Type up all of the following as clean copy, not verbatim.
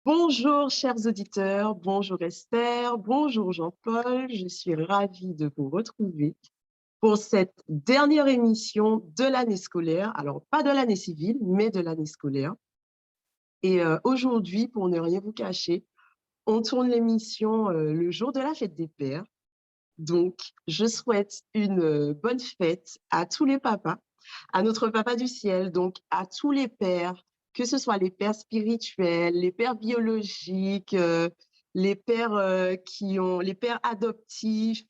Bonjour chers auditeurs, bonjour Esther, bonjour Jean-Paul, je suis ravie de vous retrouver pour cette dernière émission de l'année scolaire, alors pas de l'année civile, mais de l'année scolaire. Et aujourd'hui, pour ne rien vous cacher, on tourne l'émission le jour de la fête des pères. Donc, je souhaite une bonne fête à tous les papas, à notre papa du ciel, donc à tous les pères, que ce soit les pères spirituels, les pères biologiques, les pères les pères adoptifs,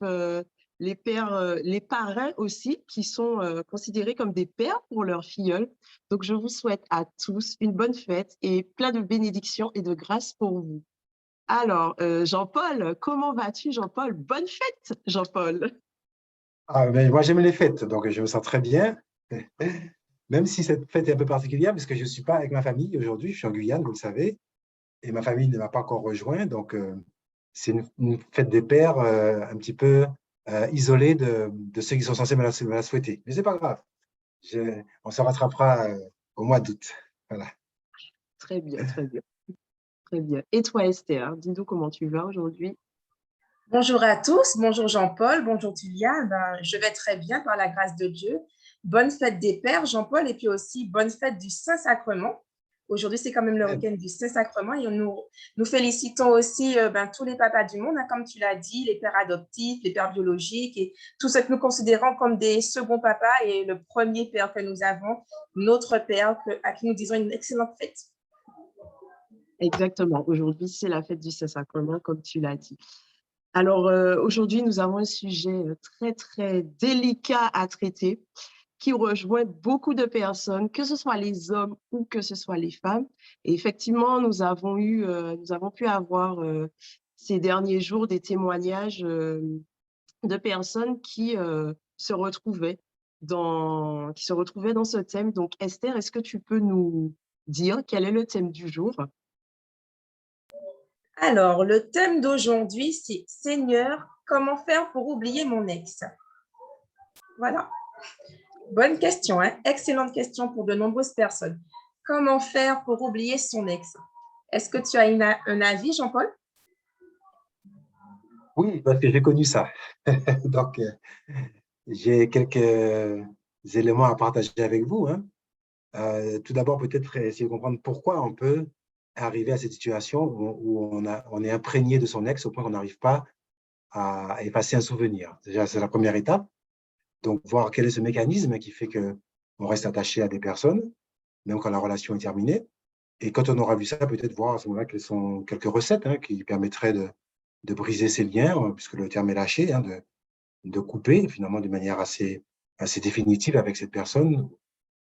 les pères, les parrains aussi, qui sont considérés comme des pères pour leurs filleuls. Donc, je vous souhaite à tous une bonne fête et plein de bénédictions et de grâce pour vous. Alors, Jean-Paul, comment vas-tu, Jean-Paul? Bonne fête, Jean-Paul. Moi, j'aime les fêtes, donc je me sens très bien, même si cette fête est un peu particulière, parce que je ne suis pas avec ma famille aujourd'hui, je suis en Guyane, vous le savez, et ma famille ne m'a pas encore rejoint, donc c'est une fête des pères un petit peu isolée de ceux qui sont censés me la souhaiter. Mais c'est pas grave, on se rattrapera au mois d'août. Voilà. Très bien, très bien, très bien. Et toi, Esther, dis-nous comment tu vas aujourd'hui? Bonjour à tous, bonjour Jean-Paul, bonjour Tulia. Je vais très bien par la grâce de Dieu. Bonne fête des Pères, Jean-Paul, et puis aussi bonne fête du Saint-Sacrement. Aujourd'hui, c'est quand même le week-end du Saint-Sacrement et nous félicitons aussi tous les papas du monde, hein, comme tu l'as dit, les pères adoptifs, les pères biologiques et tous ceux que nous considérons comme des seconds papas et le premier père que nous avons, notre père, à qui nous disons une excellente fête. Exactement. Aujourd'hui, c'est la fête du Saint-Sacrement, comme tu l'as dit. Alors, aujourd'hui, nous avons un sujet très, très délicat à traiter qui rejoint beaucoup de personnes, que ce soit les hommes ou que ce soit les femmes. Et effectivement, nous avons pu avoir ces derniers jours des témoignages de personnes qui se retrouvaient dans ce thème. Donc, Esther, est-ce que tu peux nous dire quel est le thème du jour? Alors, le thème d'aujourd'hui, c'est Seigneur, comment faire pour oublier mon ex? Voilà. Bonne question, hein? Excellente question pour de nombreuses personnes. Comment faire pour oublier son ex? Est-ce que tu as un avis, Jean-Paul? Oui, parce que j'ai connu ça. Donc, j'ai quelques éléments à partager avec vous, hein. Tout d'abord, peut-être essayer de comprendre pourquoi on peut arriver à cette situation où on est imprégné de son ex au point qu'on n'arrive pas à effacer un souvenir. Déjà, c'est la première étape. Donc, voir quel est ce mécanisme qui fait qu'on reste attaché à des personnes, même quand la relation est terminée. Et quand on aura vu ça, peut-être voir à ce moment-là quelles sont quelques recettes qui permettraient de briser ces liens, puisque le terme est lâché, de couper finalement de manière assez définitive avec cette personne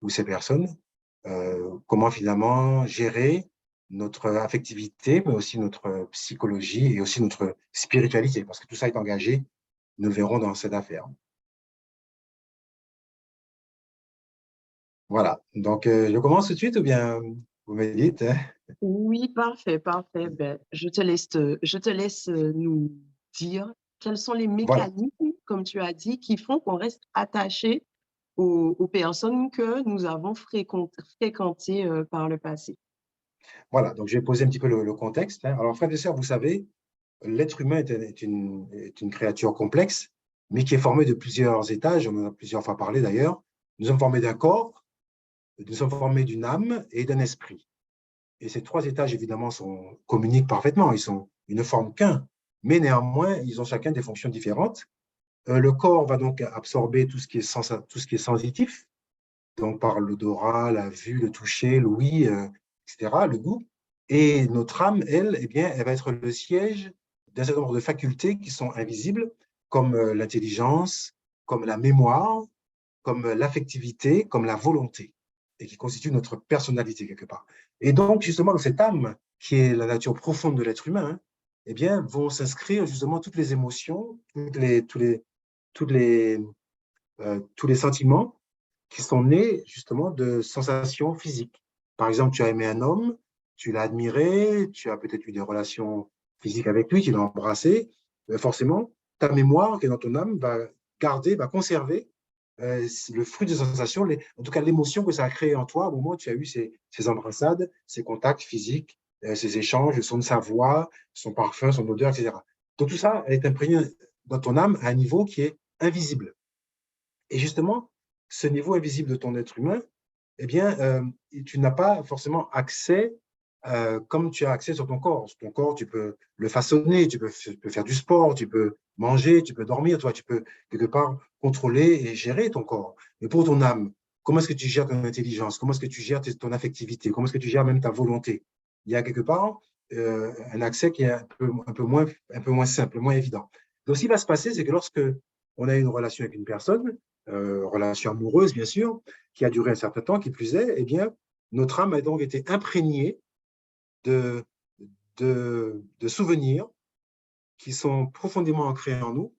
ou ces personnes. Comment finalement gérer notre affectivité, mais aussi notre psychologie et aussi notre spiritualité, parce que tout ça est engagé, nous le verrons dans cette affaire. Voilà, donc je commence tout de suite ou bien vous me dites, hein? Oui, parfait, parfait. Ben, je te laisse nous dire quels sont les Voilà, mécanismes, comme tu as dit, qui font qu'on reste attaché aux personnes que nous avons fréquentées par le passé. voilà, donc je vais poser un petit peu le contexte, hein. Alors, frères et sœurs, vous savez, l'être humain est une créature complexe, mais qui est formé de plusieurs étages, on en a plusieurs fois parlé d'ailleurs. Nous sommes formés d'un corps, nous sommes formés d'une âme et d'un esprit. Et ces trois étages, évidemment, communiquent parfaitement, ils ne forment qu'un, mais néanmoins, ils ont chacun des fonctions différentes. Le corps va donc absorber tout ce qui est sensitif, donc par l'odorat, la vue, le toucher, l'ouïe, etc., le goût. Et notre âme, elle, eh bien, elle va être le siège d'un certain nombre de facultés qui sont invisibles, comme l'intelligence, comme la mémoire, comme l'affectivité, comme la volonté, et qui constituent notre personnalité quelque part. Et donc, justement, dans cette âme, qui est la nature profonde de l'être humain, eh bien, vont s'inscrire justement toutes les émotions, toutes les, tous les sentiments qui sont nés justement de sensations physiques. Par exemple, tu as aimé un homme, tu l'as admiré, tu as peut-être eu des relations physiques avec lui, tu l'as embrassé. Forcément, ta mémoire qui est dans ton âme va garder, va conserver le fruit de sensations, en tout cas l'émotion que ça a créé en toi au moment où tu as eu ces embrassades, ces contacts physiques ses échanges, le son de sa voix, son parfum, son odeur, etc. Donc tout ça est imprégné dans ton âme à un niveau qui est invisible. Et justement, ce niveau invisible de ton être humain, eh bien, tu n'as pas forcément accès comme tu as accès sur ton corps. Sur ton corps, tu peux le façonner, tu peux faire du sport, tu peux manger, tu peux dormir, toi, tu peux quelque part contrôler et gérer ton corps. Mais pour ton âme, comment est-ce que tu gères ton intelligence? Comment est-ce que tu gères ton affectivité? Comment est-ce que tu gères même ta volonté? Il y a quelque part un accès qui est un peu moins simple, moins évident. Donc, ce qui va se passer, c'est que lorsque on a une relation avec une personne, relation amoureuse, bien sûr, qui a duré un certain temps, qui plus est, eh bien, notre âme a donc été imprégnée de, de souvenirs qui sont profondément ancrés en nous.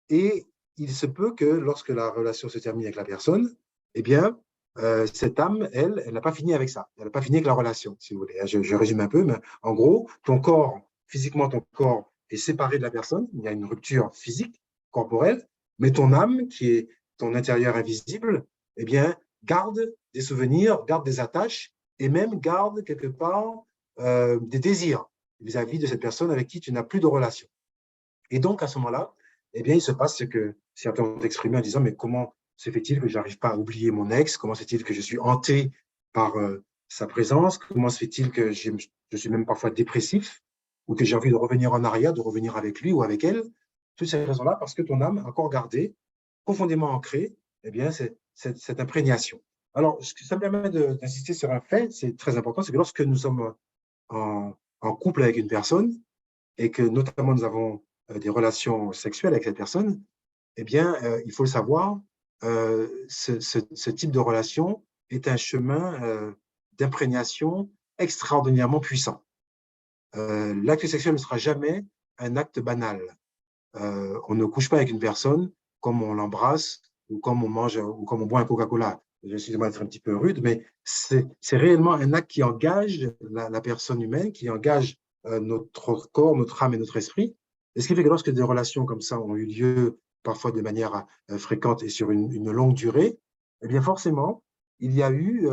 Et il se peut que lorsque la relation se termine avec la personne, eh bien, cette âme, elle n'a pas fini avec ça. Elle n'a pas fini avec la relation, si vous voulez. Je résume un peu, mais en gros, ton corps, physiquement, ton corps est séparé de la personne. Il y a une rupture physique, corporelle, mais ton âme, qui est ton intérieur invisible, eh bien, garde des souvenirs, garde des attaches et même garde quelque part des désirs vis-à-vis de cette personne avec qui tu n'as plus de relation. Et donc, à ce moment-là, eh bien, il se passe ce que certains ont exprimé en disant, mais comment se fait-il que je n'arrive pas à oublier mon ex? Comment se fait-il que je suis hanté par sa présence? Comment se fait-il que je suis même parfois dépressif ou que j'ai envie de revenir en arrière, de revenir avec lui ou avec elle? Toutes ces raisons-là, parce que ton âme a encore gardé, profondément ancrée, eh bien, cette imprégnation. Alors, ça me permet d'insister sur un fait, c'est très important, c'est que lorsque nous sommes en couple avec une personne et que notamment nous avons des relations sexuelles avec cette personne, eh bien, il faut le savoir, ce type de relation est un chemin d'imprégnation extraordinairement puissant. L'acte sexuel ne sera jamais un acte banal. On ne couche pas avec une personne comme on l'embrasse ou comme on mange ou comme on boit un Coca-Cola. Excusez-moi d'être un petit peu rude, mais c'est réellement un acte qui engage la personne humaine, qui engage notre corps, notre âme et notre esprit. Et ce qui fait que lorsque des relations comme ça ont eu lieu, parfois de manière fréquente et sur une longue durée, eh bien forcément, il y a eu,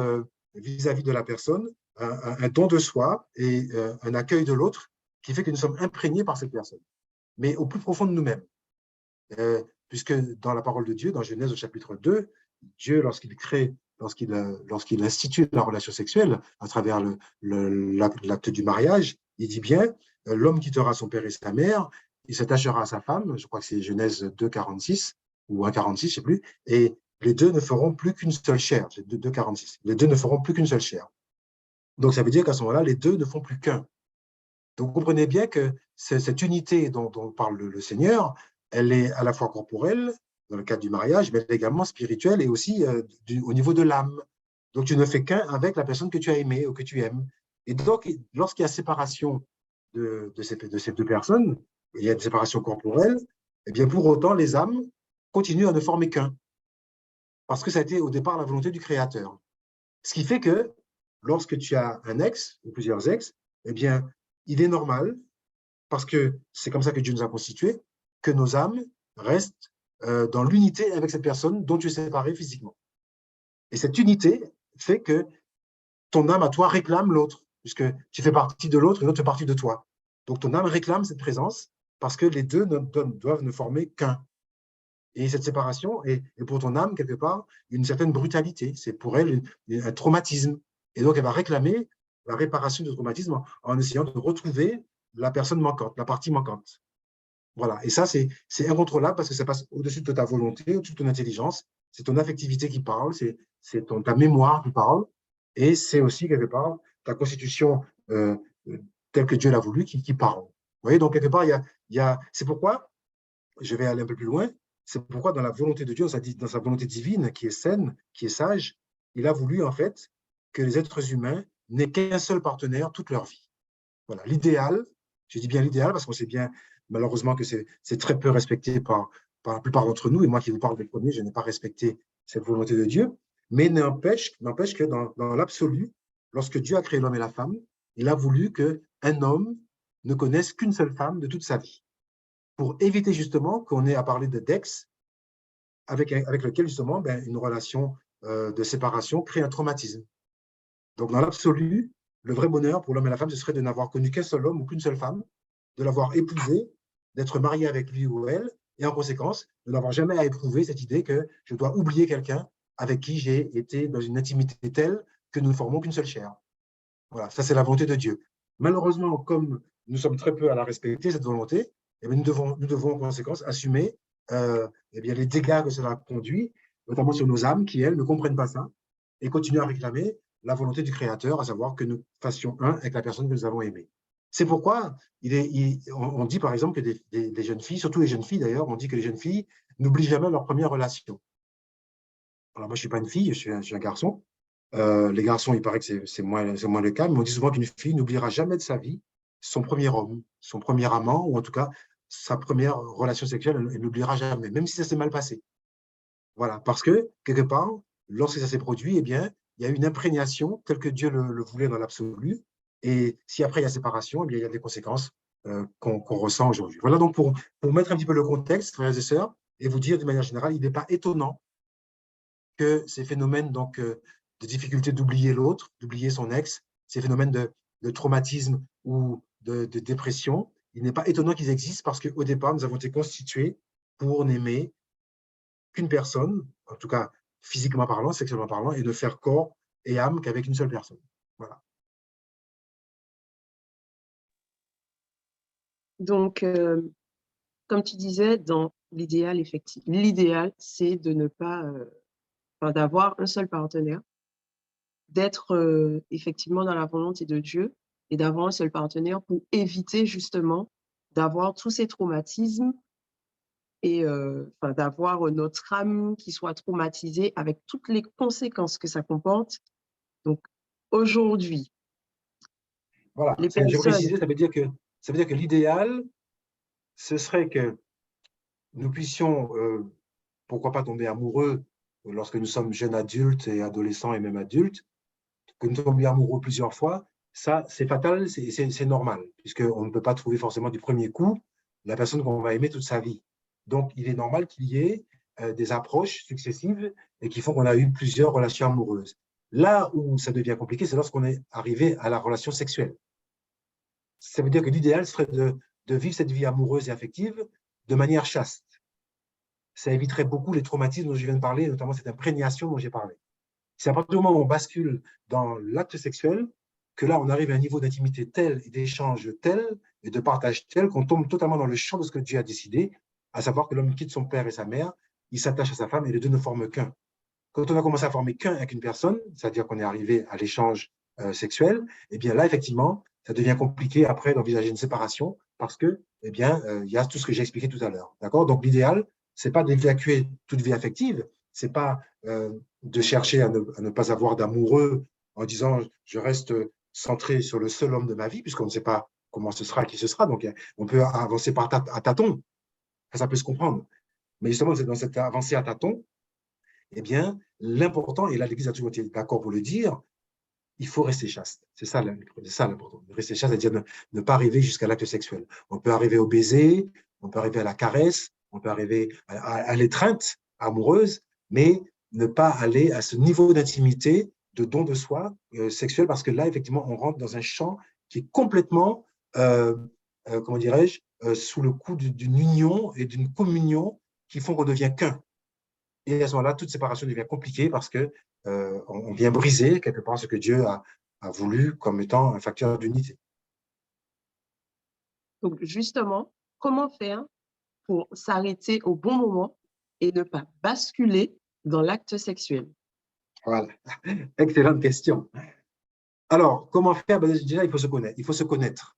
vis-à-vis de la personne, un don de soi et un accueil de l'autre qui fait que nous sommes imprégnés par cette personne, mais au plus profond de nous-mêmes. Puisque dans la parole de Dieu, dans Genèse au chapitre 2, Dieu, lorsqu'il institue la relation sexuelle à travers l'acte du mariage, il dit bien, l'homme quittera son père et sa mère, il s'attachera à sa femme, je crois que c'est Genèse 2, 46 ou 1, 46, je ne sais plus, et les deux ne feront plus qu'une seule chair, c'est 2, 46, les deux ne feront plus qu'une seule chair. Donc ça veut dire qu'à ce moment-là, les deux ne font plus qu'un. Donc vous comprenez bien que cette unité dont parle le Seigneur, elle est à la fois corporelle, dans le cadre du mariage, mais également spirituelle et aussi au niveau de l'âme. Donc tu ne fais qu'un avec la personne que tu as aimée ou que tu aimes. Et donc, lorsqu'il y a séparation de ces deux personnes, il y a une séparation corporelle, et bien pour autant, les âmes continuent à ne former qu'un. Parce que ça a été au départ la volonté du Créateur. Ce qui fait que lorsque tu as un ex ou plusieurs ex, eh bien, il est normal, parce que c'est comme ça que Dieu nous a constitués, que nos âmes restent dans l'unité avec cette personne dont tu es séparé physiquement. Et cette unité fait que ton âme à toi réclame l'autre, puisque tu fais partie de l'autre et l'autre fait partie de toi. Donc ton âme réclame cette présence parce que les deux doivent ne former qu'un. Et cette séparation est pour ton âme, quelque part, une certaine brutalité. C'est pour elle un traumatisme. Et donc elle va réclamer la réparation du traumatisme en essayant de retrouver la personne manquante, la partie manquante. Voilà. Et ça, c'est incontrôlable parce que ça passe au-dessus de ta volonté, au-dessus de ton intelligence. C'est ton affectivité qui parle, c'est ta mémoire qui parle. Et c'est aussi, quelque part, ta constitution telle que Dieu l'a voulu qui parle. Vous voyez, donc, quelque part, c'est pourquoi, je vais aller un peu plus loin, c'est pourquoi dans la volonté de Dieu, dans sa volonté divine, qui est saine, qui est sage, il a voulu, en fait, que les êtres humains n'aient qu'un seul partenaire toute leur vie. Voilà, l'idéal, je dis bien l'idéal parce qu'on sait bien, malheureusement, que c'est très peu respecté par la plupart d'entre nous, et moi qui vous parle des premiers, je n'ai pas respecté cette volonté de Dieu, mais n'empêche que dans l'absolu, lorsque Dieu a créé l'homme et la femme, il a voulu qu'un homme ne connaisse qu'une seule femme de toute sa vie, pour éviter justement qu'on ait à parler d'ex, avec lequel justement une relation de séparation crée un traumatisme. Donc dans l'absolu, le vrai bonheur pour l'homme et la femme, ce serait de n'avoir connu qu'un seul homme ou qu'une seule femme, de l'avoir épousé, d'être marié avec lui ou elle, et en conséquence, de n'avoir jamais à éprouver cette idée que je dois oublier quelqu'un avec qui j'ai été dans une intimité telle que nous ne formons qu'une seule chair. Voilà, ça c'est la volonté de Dieu. Malheureusement, comme nous sommes très peu à la respecter, cette volonté, eh bien, nous devons en conséquence assumer eh bien, les dégâts que cela conduit, notamment sur nos âmes qui, elles, ne comprennent pas ça et continuent à réclamer la volonté du Créateur, à savoir que nous fassions un avec la personne que nous avons aimée. C'est pourquoi on dit par exemple que des jeunes filles, surtout les jeunes filles d'ailleurs, on dit que les jeunes filles n'oublient jamais leur première relation. Alors moi, je ne suis pas une fille, je suis un garçon. Les garçons, il paraît que c'est moins le cas, mais on dit souvent qu'une fille n'oubliera jamais de sa vie son premier homme, son premier amant, ou en tout cas sa première relation sexuelle, elle n'oubliera jamais, même si ça s'est mal passé. Voilà, parce que, quelque part, lorsque ça s'est produit, eh bien, il y a une imprégnation telle que Dieu le voulait dans l'absolu, et si après il y a séparation, eh bien, il y a des conséquences qu'on ressent aujourd'hui. Voilà donc pour mettre un petit peu le contexte, frères et sœurs, et vous dire de manière générale, il n'est pas étonnant que ces phénomènes donc, de difficulté d'oublier l'autre, d'oublier son ex, ces phénomènes de traumatisme ou de dépression, il n'est pas étonnant qu'ils existent parce qu'au départ, nous avons été constitués pour n'aimer qu'une personne, en tout cas physiquement parlant, sexuellement parlant, et ne faire corps et âme qu'avec une seule personne. Voilà. Donc, comme tu disais, dans l'idéal, effectivement, l'idéal, c'est de ne pas, d'avoir un seul partenaire, d'être effectivement dans la volonté de Dieu et d'avoir un seul partenaire pour éviter justement d'avoir tous ces traumatismes et d'avoir notre âme qui soit traumatisée avec toutes les conséquences que ça comporte. Donc, aujourd'hui, Voilà. les Je veux préciser, personnes… ça veut dire que l'idéal, ce serait que nous puissions, pourquoi pas tomber amoureux lorsque nous sommes jeunes adultes et adolescents et même adultes, que nous tombions amoureux plusieurs fois, ça, c'est fatal, c'est normal, puisqu'on ne peut pas trouver forcément du premier coup la personne qu'on va aimer toute sa vie. Donc, il est normal qu'il y ait des approches successives et qui font qu'on a eu plusieurs relations amoureuses. Là où ça devient compliqué, c'est lorsqu'on est arrivé à la relation sexuelle. Ça veut dire que l'idéal serait de vivre cette vie amoureuse et affective de manière chaste. Ça éviterait beaucoup les traumatismes dont je viens de parler, notamment cette imprégnation dont j'ai parlé. C'est à partir du moment où on bascule dans l'acte sexuel que là, on arrive à un niveau d'intimité tel et d'échange tel et de partage tel qu'on tombe totalement dans le champ de ce que Dieu a décidé, à savoir que l'homme quitte son père et sa mère, il s'attache à sa femme et les deux ne forment qu'un. Quand on a commencé à former qu'un avec une personne, c'est-à-dire qu'on est arrivé à l'échange sexuel, eh bien là, effectivement, ça devient compliqué après d'envisager une séparation parce que, eh bien, il y a tout ce que j'ai expliqué tout à l'heure. D'accord? Donc, l'idéal, c'est pas d'évacuer toute vie affective, c'est pas de chercher à ne pas avoir d'amoureux en disant je reste centré sur le seul homme de ma vie, puisqu'on ne sait pas comment ce sera, qui ce sera. Donc, on peut avancer à tâtons. Ça peut se comprendre. Mais justement, c'est dans cette avancée à tâtons, eh bien, l'important, et là, l'Église a toujours été d'accord pour le dire, il faut rester chaste. C'est ça l'important. Rester chaste, c'est-à-dire ne pas arriver jusqu'à l'acte sexuel. On peut arriver au baiser, on peut arriver à la caresse, on peut arriver à l'étreinte amoureuse, mais ne pas aller à ce niveau d'intimité, de don de soi sexuel, parce que là, effectivement, on rentre dans un champ qui est complètement, comment dirais-je, sous le coup d'une union et d'une communion qui font qu'on devient qu'un. Et à ce moment-là, toute séparation devient compliquée parce qu'on vient briser quelque part ce que Dieu a voulu comme étant un facteur d'unité. Donc, justement, comment faire pour s'arrêter au bon moment et ne pas basculer dans l'acte sexuel? Voilà, excellente question. Alors, comment faire? Déjà, il faut se connaître. Il faut se connaître.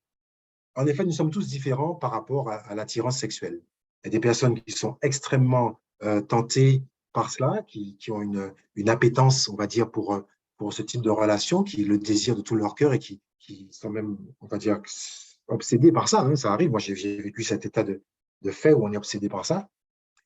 En effet, nous sommes tous différents par rapport à l'attirance sexuelle. Il y a des personnes qui sont extrêmement tentées par cela, qui ont une appétence, on va dire, pour ce type de relation, qui le désirent de tout leur cœur et qui sont même, on va dire, obsédés par ça. Hein, ça arrive. Moi, j'ai vécu cet état de fait où on est obsédé par ça.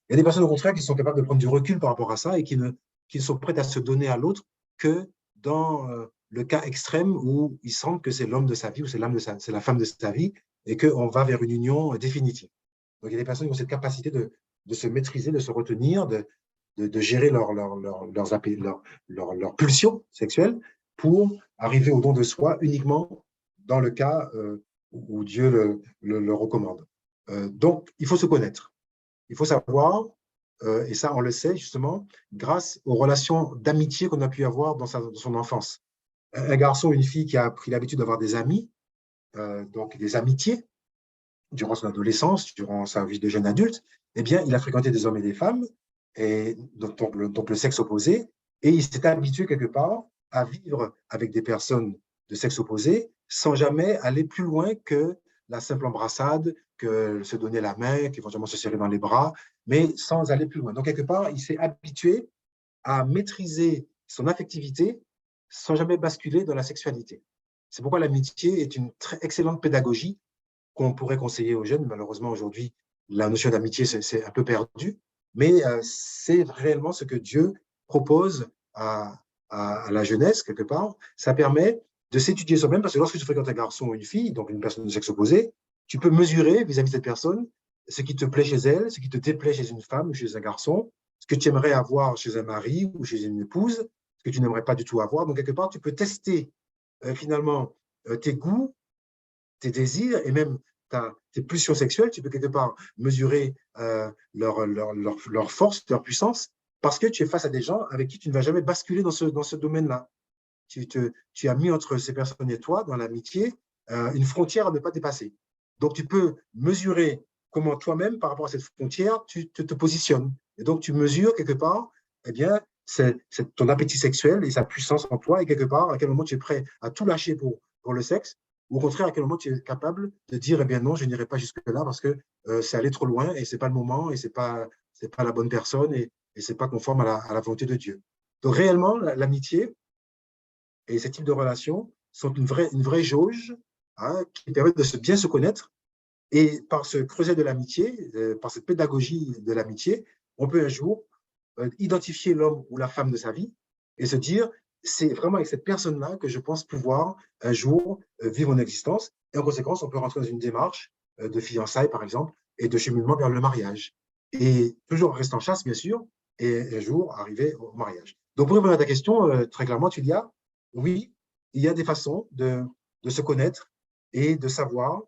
Il y a des personnes, au contraire, qui sont capables de prendre du recul par rapport à ça et qui sont prêtes à se donner à l'autre que dans le cas extrême où ils sentent que c'est l'homme de sa vie ou c'est la femme de sa vie et qu'on va vers une union définitive. Donc, il y a des personnes qui ont cette capacité de se maîtriser, de se retenir, de gérer leurs pulsions sexuelles pour arriver au don de soi uniquement dans le cas où Dieu le recommande. Donc, il faut se connaître. Il faut savoir, et ça, on le sait justement, grâce aux relations d'amitié qu'on a pu avoir dans son enfance. Un garçon, une fille qui a pris l'habitude d'avoir des amis, donc des amitiés, durant son adolescence, durant sa vie de jeune adulte, eh bien, il a fréquenté des hommes et des femmes, et donc le sexe opposé, et il s'est habitué quelque part à vivre avec des personnes de sexe opposé sans jamais aller plus loin que la simple embrassade, que se donner la main, qu'éventuellement se serrer dans les bras, mais sans aller plus loin. Donc, quelque part, il s'est habitué à maîtriser son affectivité sans jamais basculer dans la sexualité. C'est pourquoi l'amitié est une très excellente pédagogie qu'on pourrait conseiller aux jeunes. Malheureusement, aujourd'hui, la notion d'amitié, c'est un peu perdu, mais c'est réellement ce que Dieu propose à la jeunesse, quelque part. Ça permet de s'étudier soi-même, parce que lorsque tu fréquentes un garçon ou une fille, donc une personne de sexe opposé, tu peux mesurer vis-à-vis de cette personne ce qui te plaît chez elle, ce qui te déplaît chez une femme ou chez un garçon, ce que tu aimerais avoir chez un mari ou chez une épouse, ce que tu n'aimerais pas du tout avoir. Donc, quelque part, tu peux tester finalement tes goûts, tes désirs et même tes pulsions sexuelles. Tu peux quelque part mesurer leur force, leur puissance, parce que tu es face à des gens avec qui tu ne vas jamais basculer dans ce domaine-là. Tu as mis entre ces personnes et toi, dans l'amitié, une frontière à ne pas dépasser. Donc, tu peux mesurer comment toi-même, par rapport à cette frontière, tu te positionnes. Et donc, tu mesures quelque part, eh bien, c'est ton appétit sexuel et sa puissance en toi, et quelque part, à quel moment tu es prêt à tout lâcher pour le sexe, ou au contraire, à quel moment tu es capable de dire, eh bien non, je n'irai pas jusque-là parce que c'est aller trop loin et ce n'est pas le moment et ce n'est pas la bonne personne et ce n'est pas conforme à la volonté de Dieu. Donc, réellement, l'amitié et ces types de relations sont une vraie jauge qui permet de bien se connaître. Et par ce creuset de l'amitié, par cette pédagogie de l'amitié, on peut un jour identifier l'homme ou la femme de sa vie et se dire, c'est vraiment avec cette personne-là que je pense pouvoir un jour vivre mon existence. Et en conséquence, on peut rentrer dans une démarche de fiançailles, par exemple, et de cheminement vers le mariage. Et toujours rester en chasse, bien sûr, et un jour arriver au mariage. Donc, pour répondre à ta question, très clairement, Tulia, oui, il y a des façons de se connaître et de savoir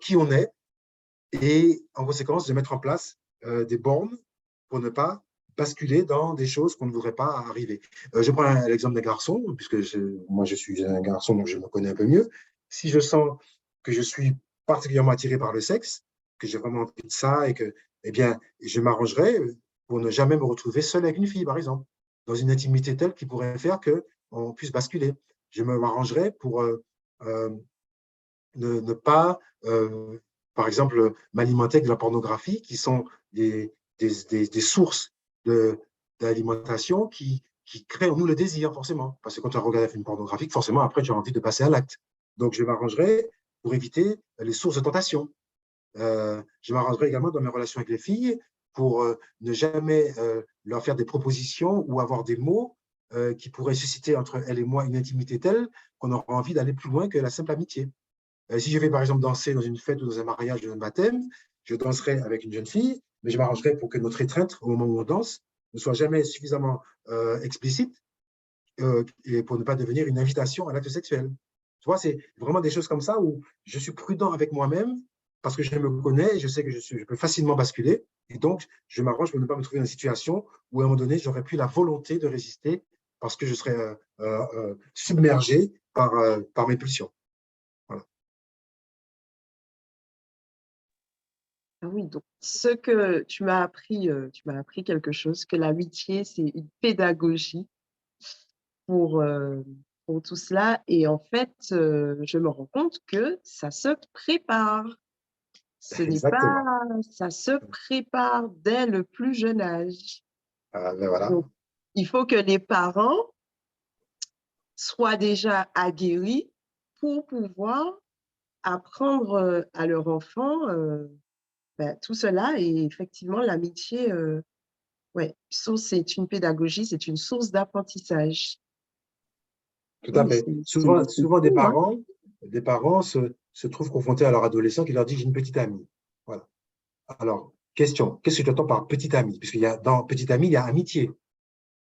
qui on est et en conséquence de mettre en place des bornes pour ne pas basculer dans des choses qu'on ne voudrait pas arriver. Je prends l'exemple d'un garçon, puisque moi je suis un garçon, donc je me connais un peu mieux. Si je sens que je suis particulièrement attiré par le sexe, que j'ai vraiment envie de ça et que, eh bien, je m'arrangerai pour ne jamais me retrouver seul avec une fille, par exemple, dans une intimité telle qui pourrait faire qu'on puisse basculer. Je m'arrangerai pour ne pas, par exemple, m'alimenter avec de la pornographie, qui sont des sources d'alimentation qui créent en nous le désir, forcément. Parce que quand tu regardes un film pornographique, forcément, après, tu as envie de passer à l'acte. Donc, je m'arrangerai pour éviter les sources de tentation. Je m'arrangerai également dans mes relations avec les filles pour ne jamais leur faire des propositions ou avoir des mots qui pourraient susciter entre elles et moi une intimité telle qu'on aura envie d'aller plus loin que la simple amitié. Si je vais par exemple danser dans une fête ou dans un mariage ou un baptême, je danserai avec une jeune fille, mais je m'arrangerai pour que notre étreinte au moment où on danse ne soit jamais suffisamment explicite et pour ne pas devenir une invitation à l'acte sexuel. Tu vois, c'est vraiment des choses comme ça où je suis prudent avec moi-même parce que je me connais, je sais que je peux facilement basculer et donc je m'arrange pour ne pas me trouver dans une situation où à un moment donné, j'aurais plus la volonté de résister parce que je serais submergé par mes pulsions. Voilà. Ah oui, donc ce que tu m'as appris quelque chose, que l'amitié, c'est une pédagogie pour, euh, pour tout cela. Et en fait, je me rends compte que ça se prépare. Ce n'est pas, Exactement. ça se prépare dès le plus jeune âge. Ben voilà. Donc, il faut que les parents soient déjà aguerris pour pouvoir apprendre à leur enfant tout cela. Et effectivement, l'amitié, ouais, c'est une pédagogie, c'est une source d'apprentissage. Tout à Oui, fait. c'est Souvent fou, hein? des parents se trouvent confrontés à leur adolescent qui leur dit j'ai une petite amie. Voilà. Alors, question, qu'est-ce que tu entends par petite amie? Puisqu'il y a dans petite amie, il y a amitié.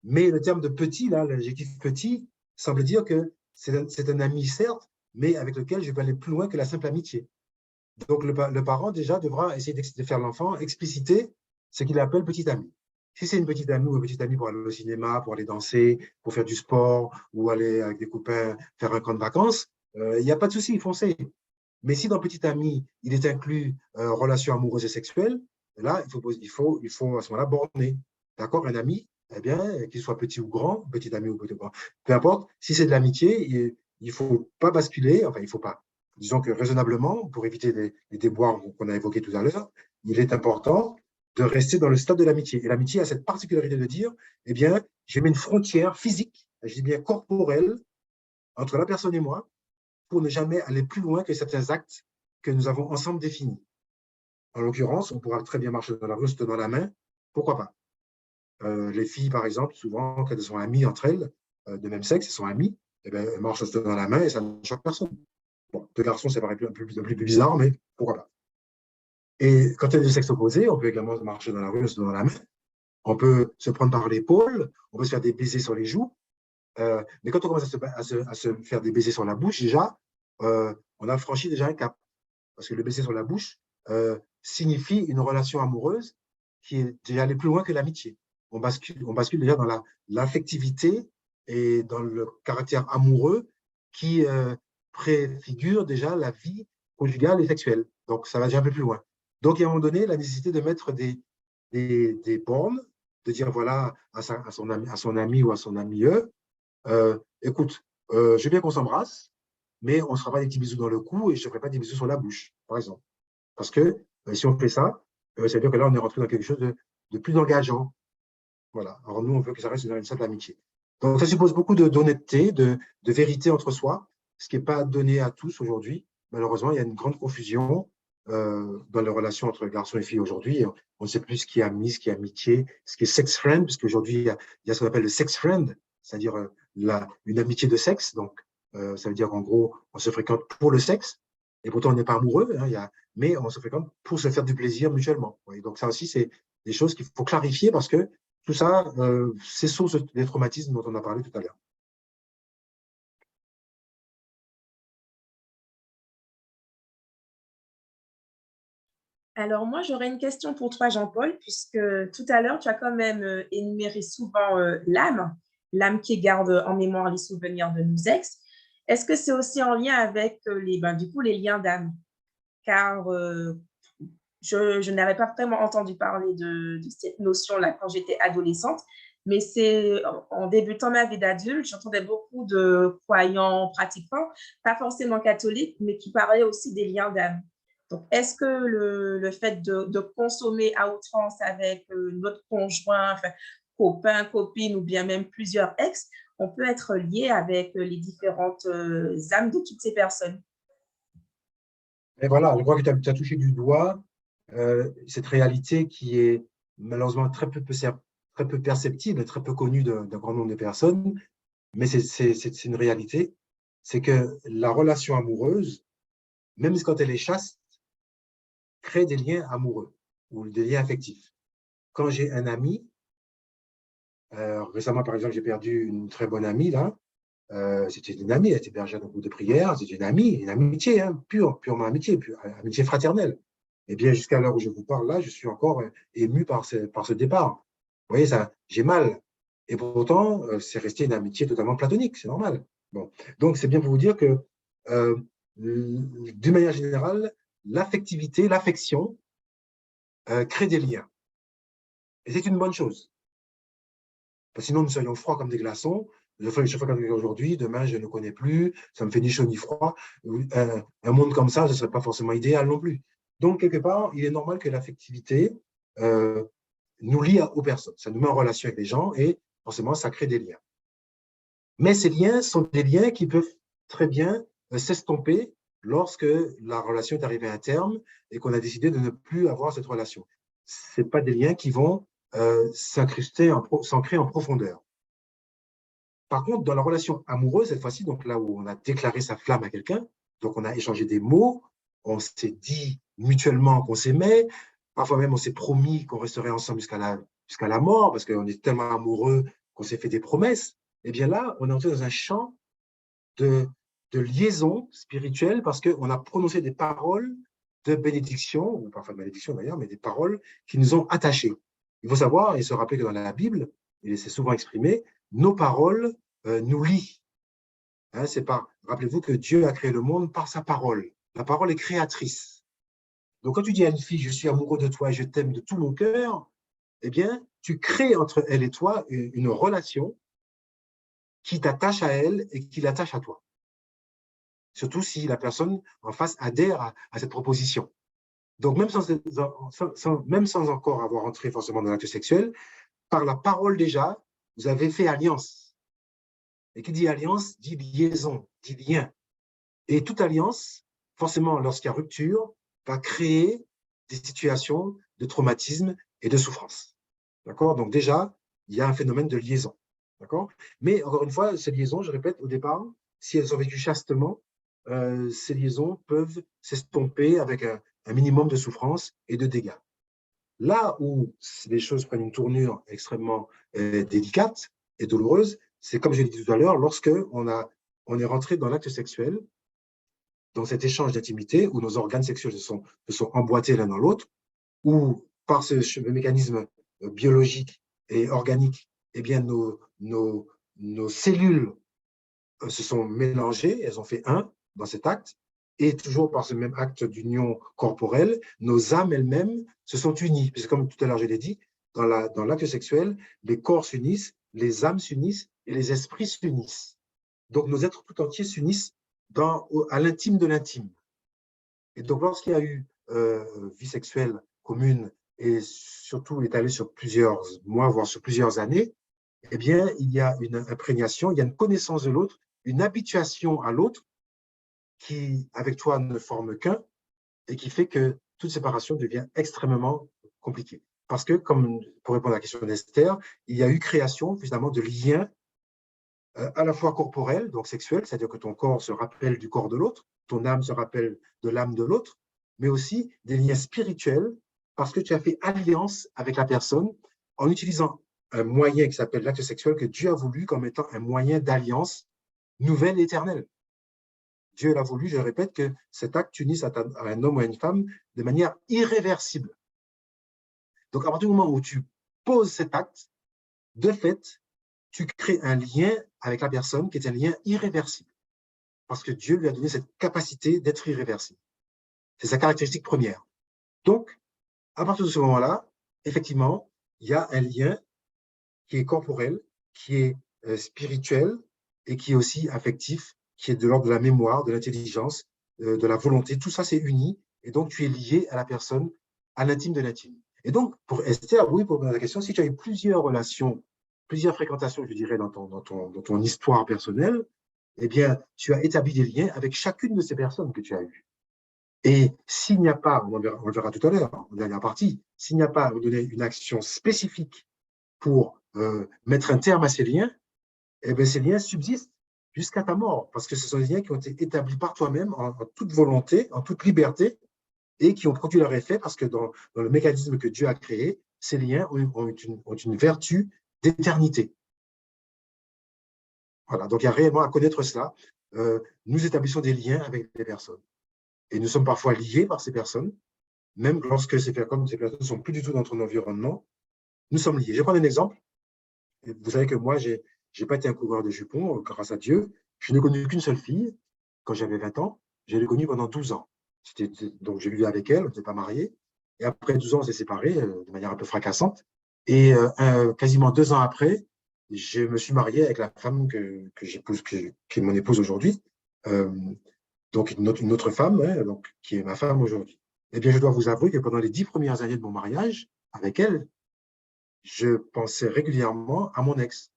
Mais le terme de petit, là, l'adjectif petit, semble dire que c'est un ami, certes, mais avec lequel je vais aller plus loin que la simple amitié. Donc, le parent, déjà, devra essayer de faire l'enfant expliciter ce qu'il appelle petit ami. Si c'est une petite amie ou un petit ami pour aller au cinéma, pour aller danser, pour faire du sport ou aller avec des copains faire un camp de vacances, il n'y a pas de souci, foncez. Mais si dans petit ami, il est inclus relations amoureuses et sexuelles, là, il faut à ce moment-là borner. D'accord? Un ami, eh bien, qu'il soit petit ou grand, petit ami ou petit grand, peu importe, si c'est de l'amitié, il ne faut pas basculer, enfin, il ne faut pas. Disons que raisonnablement, pour éviter les déboires qu'on a évoqués tout à l'heure, il est important de rester dans le stade de l'amitié. Et l'amitié a cette particularité de dire, eh bien, je mets une frontière physique, je dis bien corporelle, entre la personne et moi, pour ne jamais aller plus loin que certains actes que nous avons ensemble définis. En l'occurrence, on pourra très bien marcher dans la rue, se tenant la main, pourquoi pas. Les filles, par exemple, souvent, quand elles sont amies entre elles, de même sexe, elles sont amies, eh bien, elles marchent se tenant la main et ça ne choque personne. Bon, deux garçons, ça paraît un peu plus bizarre, mais pourquoi pas. Et quand il y a du sexe opposé, on peut également marcher dans la rue, se tenant la main. On peut se prendre par l'épaule, on peut se faire des baisers sur les joues. Mais quand on commence à se faire des baisers sur la bouche, déjà, on a franchi déjà un cap. Parce que le baiser sur la bouche signifie une relation amoureuse qui est déjà allée plus loin que l'amitié. On bascule déjà dans l'affectivité et dans le caractère amoureux qui préfigure déjà la vie conjugale et sexuelle. Donc, ça va déjà un peu plus loin. Donc, il y a un moment donné, la nécessité de mettre des bornes, de dire voilà à son ami ou à son ami, écoute, je veux bien qu'on s'embrasse, mais on ne se fera pas des petits bisous dans le cou et je ne ferai pas des bisous sur la bouche, par exemple. Parce que si on fait ça, ça veut dire que là, on est rentré dans quelque chose de plus engageant. Voilà. Alors nous, on veut que ça reste une simple amitié. Donc, ça suppose beaucoup d'honnêteté, de vérité entre soi, ce qui n'est pas donné à tous aujourd'hui. Malheureusement, il y a une grande confusion dans les relations entre garçons et filles aujourd'hui. On ne sait plus ce qui est ami, ce qui est amitié, ce qui est sex friend, parce qu'aujourd'hui, il y a ce qu'on appelle le sex friend, c'est-à-dire une amitié de sexe. Donc, ça veut dire qu'en gros, on se fréquente pour le sexe, et pourtant on n'est pas amoureux, hein, mais on se fréquente pour se faire du plaisir mutuellement. Oui, donc, ça aussi, c'est des choses qu'il faut clarifier parce que tout ça, c'est source des traumatismes dont on a parlé tout à l'heure. Alors moi, j'aurais une question pour toi, Jean-Paul, puisque tout à l'heure, tu as quand même énuméré souvent l'âme qui garde en mémoire les souvenirs de nos ex. Est-ce que c'est aussi en lien avec les liens d'âme? Car je n'avais pas vraiment entendu parler de cette notion-là quand j'étais adolescente, mais c'est en débutant ma vie d'adulte, j'entendais beaucoup de croyants, pratiquants, pas forcément catholiques, mais qui parlaient aussi des liens d'âme. Donc, est-ce que le fait de consommer à outrance avec notre conjoint, enfin, copain, copine ou bien même plusieurs ex, on peut être lié avec les différentes âmes de toutes ces personnes? Et voilà, je crois que tu as touché du doigt cette réalité qui est malheureusement très peu perceptible, très peu connue d'un grand nombre de personnes, mais c'est une réalité, c'est que la relation amoureuse, même quand elle est chaste, crée des liens amoureux ou des liens affectifs. Quand j'ai un ami, récemment par exemple, j'ai perdu une très bonne amie là, c'était une amie, elle était bergère de groupe de prière, c'était une amie, une amitié, hein, purement amitié, amitié fraternelle. Et bien, jusqu'à l'heure où je vous parle là, je suis encore ému par ce départ. Vous voyez, ça, j'ai mal. Et pourtant, c'est resté une amitié totalement platonique, c'est normal. Bon. Donc, c'est bien pour vous dire que, d'une manière générale, l'affectivité, l'affection crée des liens. Et c'est une bonne chose. Parce que sinon, nous serions froids comme des glaçons. Je fréquente quelqu'un aujourd'hui, demain, je ne connais plus, ça me fait ni chaud ni froid. Un monde comme ça, ce ne serait pas forcément idéal non plus. Donc, quelque part, il est normal que l'affectivité nous lie aux personnes. Ça nous met en relation avec les gens et forcément, ça crée des liens. Mais ces liens sont des liens qui peuvent très bien s'estomper lorsque la relation est arrivée à un terme et qu'on a décidé de ne plus avoir cette relation. Ce pas des liens qui vont s'ancrer en profondeur. Par contre, dans la relation amoureuse, cette fois-ci, donc là où on a déclaré sa flamme à quelqu'un, donc on a échangé des mots, on s'est dit mutuellement qu'on s'aimait, parfois même on s'est promis qu'on resterait ensemble jusqu'à la mort, parce qu'on est tellement amoureux qu'on s'est fait des promesses, et bien là, on est entré dans un champ de liaison spirituelle parce qu'on a prononcé des paroles de bénédiction, ou parfois de malédiction d'ailleurs, mais des paroles qui nous ont attachés. Il faut savoir et se rappeler que dans la Bible, et c'est souvent exprimé, nos paroles nous lient. Hein, rappelez-vous que Dieu a créé le monde par sa parole. La parole est créatrice. Donc, quand tu dis à une fille, je suis amoureux de toi et je t'aime de tout mon cœur, eh bien, tu crées entre elle et toi une relation qui t'attache à elle et qui l'attache à toi. Surtout si la personne en face adhère à cette proposition. Donc, même sans encore avoir entré forcément dans l'acte sexuel, par la parole déjà, vous avez fait alliance. Et qui dit alliance, dit liaison, dit lien. Et toute alliance, forcément, lorsqu'il y a rupture, va créer des situations de traumatisme et de souffrance. D'accord? Donc déjà, il y a un phénomène de liaison. D'accord? Mais encore une fois, ces liaisons, je répète, au départ, si elles sont vécues chastement, ces liaisons peuvent s'estomper avec un minimum de souffrance et de dégâts. Là où les choses prennent une tournure extrêmement délicate et douloureuse, c'est comme je l'ai dit tout à l'heure, lorsqu'on est rentré dans l'acte sexuel, dans cet échange d'intimité où nos organes sexuels se sont emboîtés l'un dans l'autre, où par ce mécanisme biologique et organique, eh bien, nos cellules se sont mélangées, elles ont fait un dans cet acte, et toujours par ce même acte d'union corporelle, nos âmes elles-mêmes se sont unies. Parce que comme tout à l'heure je l'ai dit, dans l'acte sexuel, les corps s'unissent, les âmes s'unissent et les esprits s'unissent. Donc nos êtres tout entiers s'unissent à l'intime de l'intime. Et donc lorsqu'il y a eu vie sexuelle commune et surtout étalée sur plusieurs mois, voire sur plusieurs années, eh bien, il y a une imprégnation, il y a une connaissance de l'autre, une habituation à l'autre qui, avec toi, ne forme qu'un et qui fait que toute séparation devient extrêmement compliquée. Parce que, comme pour répondre à la question d'Esther, il y a eu création, finalement, de liens à la fois corporels, donc sexuels, c'est-à-dire que ton corps se rappelle du corps de l'autre, ton âme se rappelle de l'âme de l'autre, mais aussi des liens spirituels, parce que tu as fait alliance avec la personne en utilisant un moyen qui s'appelle l'acte sexuel que Dieu a voulu comme étant un moyen d'alliance nouvelle et éternelle. Dieu l'a voulu, je le répète, que cet acte unisse à un homme ou à une femme de manière irréversible. Donc, à partir du moment où tu poses cet acte, de fait, tu crées un lien avec la personne qui est un lien irréversible. Parce que Dieu lui a donné cette capacité d'être irréversible. C'est sa caractéristique première. Donc, à partir de ce moment-là, effectivement, il y a un lien qui est corporel, qui est spirituel et qui est aussi affectif, qui est de l'ordre de la mémoire, de l'intelligence, de la volonté. Tout ça, c'est uni. Et donc, tu es lié à la personne, à l'intime de l'intime. Et donc, pour Esther, oui, pour la question, si tu as eu plusieurs relations, plusieurs fréquentations, je dirais, dans ton histoire personnelle, eh bien, tu as établi des liens avec chacune de ces personnes que tu as eues. Et s'il n'y a pas, on le verra tout à l'heure, en dernière partie, s'il n'y a pas donné une action spécifique pour mettre un terme à ces liens, eh bien, ces liens subsistent jusqu'à ta mort, parce que ce sont des liens qui ont été établis par toi-même en toute volonté, en toute liberté, et qui ont produit leur effet, parce que dans le mécanisme que Dieu a créé, ces liens ont une vertu d'éternité. Voilà, donc il y a réellement à connaître cela. Nous établissons des liens avec des personnes. Et nous sommes parfois liés par ces personnes, même lorsque ces personnes ne sont plus du tout dans notre environnement, nous sommes liés. Je vais prendre un exemple. Vous savez que moi, je n'ai pas été un coureur de jupons, grâce à Dieu. Je n'ai connu qu'une seule fille quand j'avais 20 ans. Je l'ai connue pendant 12 ans. Donc, j'ai vécu avec elle, on n'était pas mariés. Et après 12 ans, on s'est séparés de manière un peu fracassante. Et quasiment 2 ans après, je me suis marié avec la femme qui est mon épouse aujourd'hui. Donc, une autre femme, hein, donc, qui est ma femme aujourd'hui. Eh bien, je dois vous avouer que pendant les 10 premières années de mon mariage, avec elle, je pensais régulièrement à mon ex.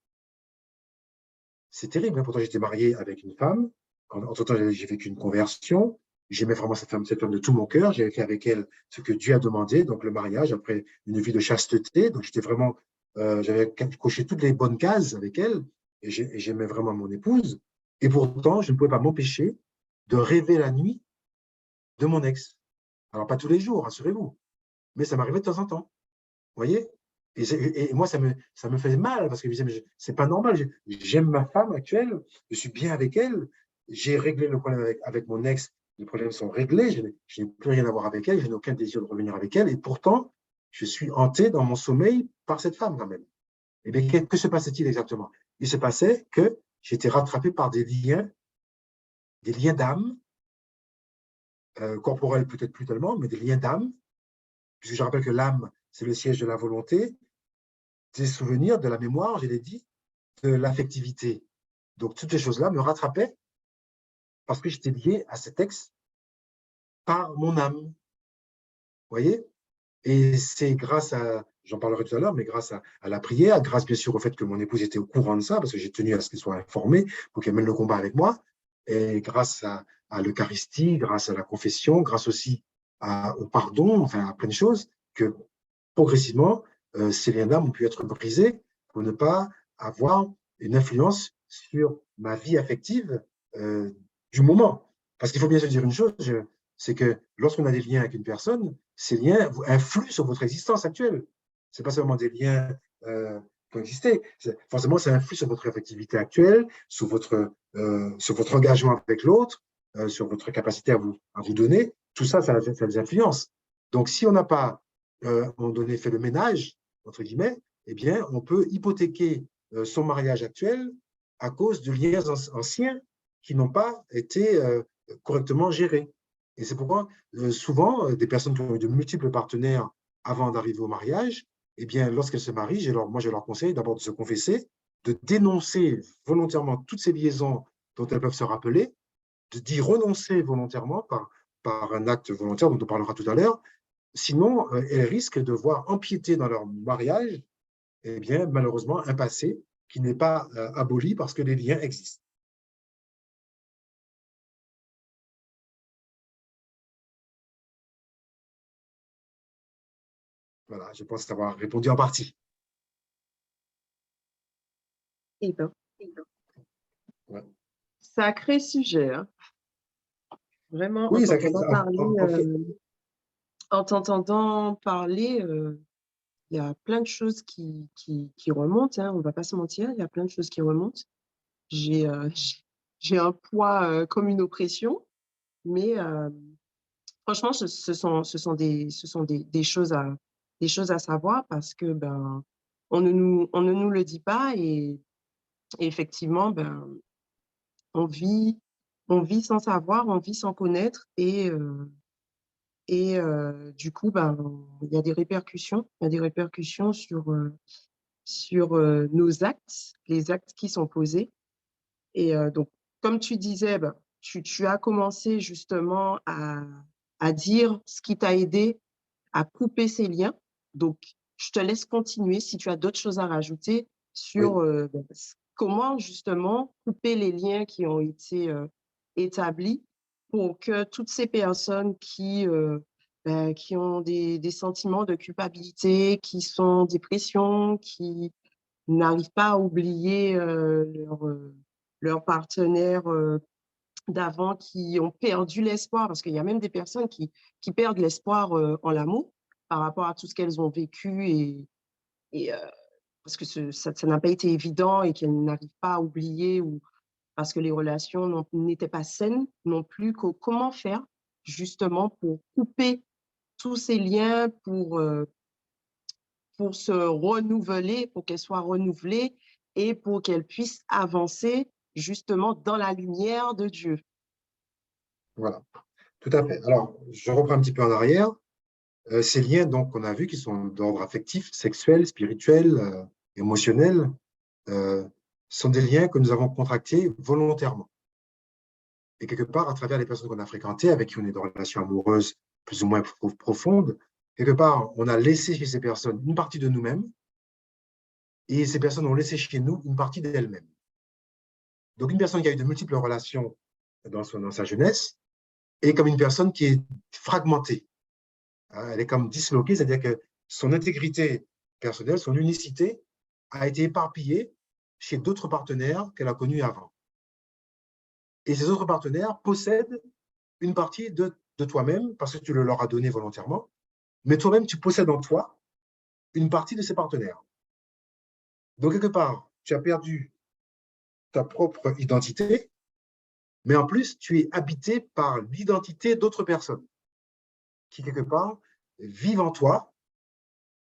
C'est terrible, hein. Pourtant j'étais marié avec une femme. Entre-temps, j'ai vécu une conversion. J'aimais vraiment cette femme de tout mon cœur. J'avais fait avec elle ce que Dieu a demandé, donc le mariage, après une vie de chasteté. Donc j'étais vraiment, j'avais coché toutes les bonnes cases avec elle et j'aimais vraiment mon épouse. Et pourtant, je ne pouvais pas m'empêcher de rêver la nuit de mon ex. Alors, pas tous les jours, rassurez-vous, mais ça m'arrivait de temps en temps. Vous voyez? Et moi, ça me faisait mal parce que je me disais, mais c'est pas normal. J'aime ma femme actuelle, je suis bien avec elle, j'ai réglé le problème avec mon ex, les problèmes sont réglés, je n'ai plus rien à voir avec elle, je n'ai aucun désir de revenir avec elle, et pourtant, je suis hanté dans mon sommeil par cette femme quand même. Eh bien, que se passait-il exactement? Il se passait que j'étais rattrapé par des liens d'âme, corporels peut-être plus tellement, mais des liens d'âme, puisque je rappelle que l'âme, c'est le siège de la volonté, des souvenirs, de la mémoire, je l'ai dit, de l'affectivité. Donc, toutes ces choses-là me rattrapaient parce que j'étais lié à cet ex par mon âme. Vous voyez? Et c'est grâce à, j'en parlerai tout à l'heure, mais grâce à la prière, grâce bien sûr au fait que mon épouse était au courant de ça, parce que j'ai tenu à ce qu'elle soit informée pour qu'elle mène le combat avec moi, et grâce à l'Eucharistie, grâce à la confession, grâce aussi au pardon, enfin à plein de choses, que progressivement, ces liens d'âme ont pu être brisés pour ne pas avoir une influence sur ma vie affective du moment. Parce qu'il faut bien se dire une chose, c'est que lorsqu'on a des liens avec une personne, ces liens influent sur votre existence actuelle. Ce n'est pas seulement des liens qui ont existé. Forcément, ça influe sur votre affectivité actuelle, sur votre engagement avec l'autre, sur votre capacité à vous donner. Tout ça, ça des influences. Donc, si on n'a pas, à un moment donné, fait le ménage, entre guillemets, eh bien, on peut hypothéquer son mariage actuel à cause de liens anciens qui n'ont pas été correctement gérés. Et c'est pourquoi, souvent, des personnes qui ont eu de multiples partenaires avant d'arriver au mariage, eh bien, lorsqu'elles se marient, moi, je leur conseille d'abord de se confesser, de dénoncer volontairement toutes ces liaisons dont elles peuvent se rappeler, d'y renoncer volontairement par un acte volontaire dont on parlera tout à l'heure. Sinon, elles risquent de voir empiéter dans leur mariage, eh bien, malheureusement, un passé qui n'est pas aboli parce que les liens existent. Voilà, je pense avoir répondu en partie. Eh ben, Ouais. sacré sujet, hein. Vraiment, Oui, ça crée. en t'entendant parler, il y a plein de choses qui remontent, hein, on ne va pas se mentir, il y a plein de choses qui remontent. J'ai j'ai un poids comme une oppression, mais franchement, ce sont des choses à savoir parce que ben, on ne nous le dit pas et effectivement, ben, on vit sans savoir, on vit sans connaître et du coup, ben, il y a des répercussions. Il y a des répercussions sur nos actes, les actes qui sont posés. Et donc, comme tu disais, ben, tu as commencé justement à dire ce qui t'a aidé à couper ces liens. Donc, je te laisse continuer si tu as d'autres choses à rajouter sur Oui. ben, comment justement couper les liens qui ont été établis pour que toutes ces personnes ben, qui ont des sentiments de culpabilité, qui sont en dépression, qui n'arrivent pas à oublier leur partenaire d'avant, qui ont perdu l'espoir, parce qu'il y a même des personnes qui perdent l'espoir en l'amour par rapport à tout ce qu'elles ont vécu et parce que ça n'a pas été évident et qu'elles n'arrivent pas à oublier ou parce que les relations n'étaient pas saines non plus. Comment faire justement pour couper tous ces liens, pour se renouveler, pour qu'elles soient renouvelées et pour qu'elles puissent avancer justement dans la lumière de Dieu. Voilà, tout à fait. Alors, je reprends un petit peu en arrière. Ces liens donc qu'on a vus qui sont d'ordre affectif, sexuel, spirituel, émotionnel, sont des liens que nous avons contractés volontairement. Et quelque part, à travers les personnes qu'on a fréquentées, avec qui on est dans une relation amoureuse plus ou moins profonde, quelque part, on a laissé chez ces personnes une partie de nous-mêmes et ces personnes ont laissé chez nous une partie d'elles-mêmes. Donc, une personne qui a eu de multiples relations dans sa jeunesse est comme une personne qui est fragmentée. Elle est comme disloquée, c'est-à-dire que son intégrité personnelle, son unicité a été éparpillée chez d'autres partenaires qu'elle a connus avant. Et ces autres partenaires possèdent une partie de toi-même parce que tu le leur as donné volontairement, mais toi-même, tu possèdes en toi une partie de ces partenaires. Donc, quelque part, tu as perdu ta propre identité, mais en plus, tu es habité par l'identité d'autres personnes qui, quelque part, vivent en toi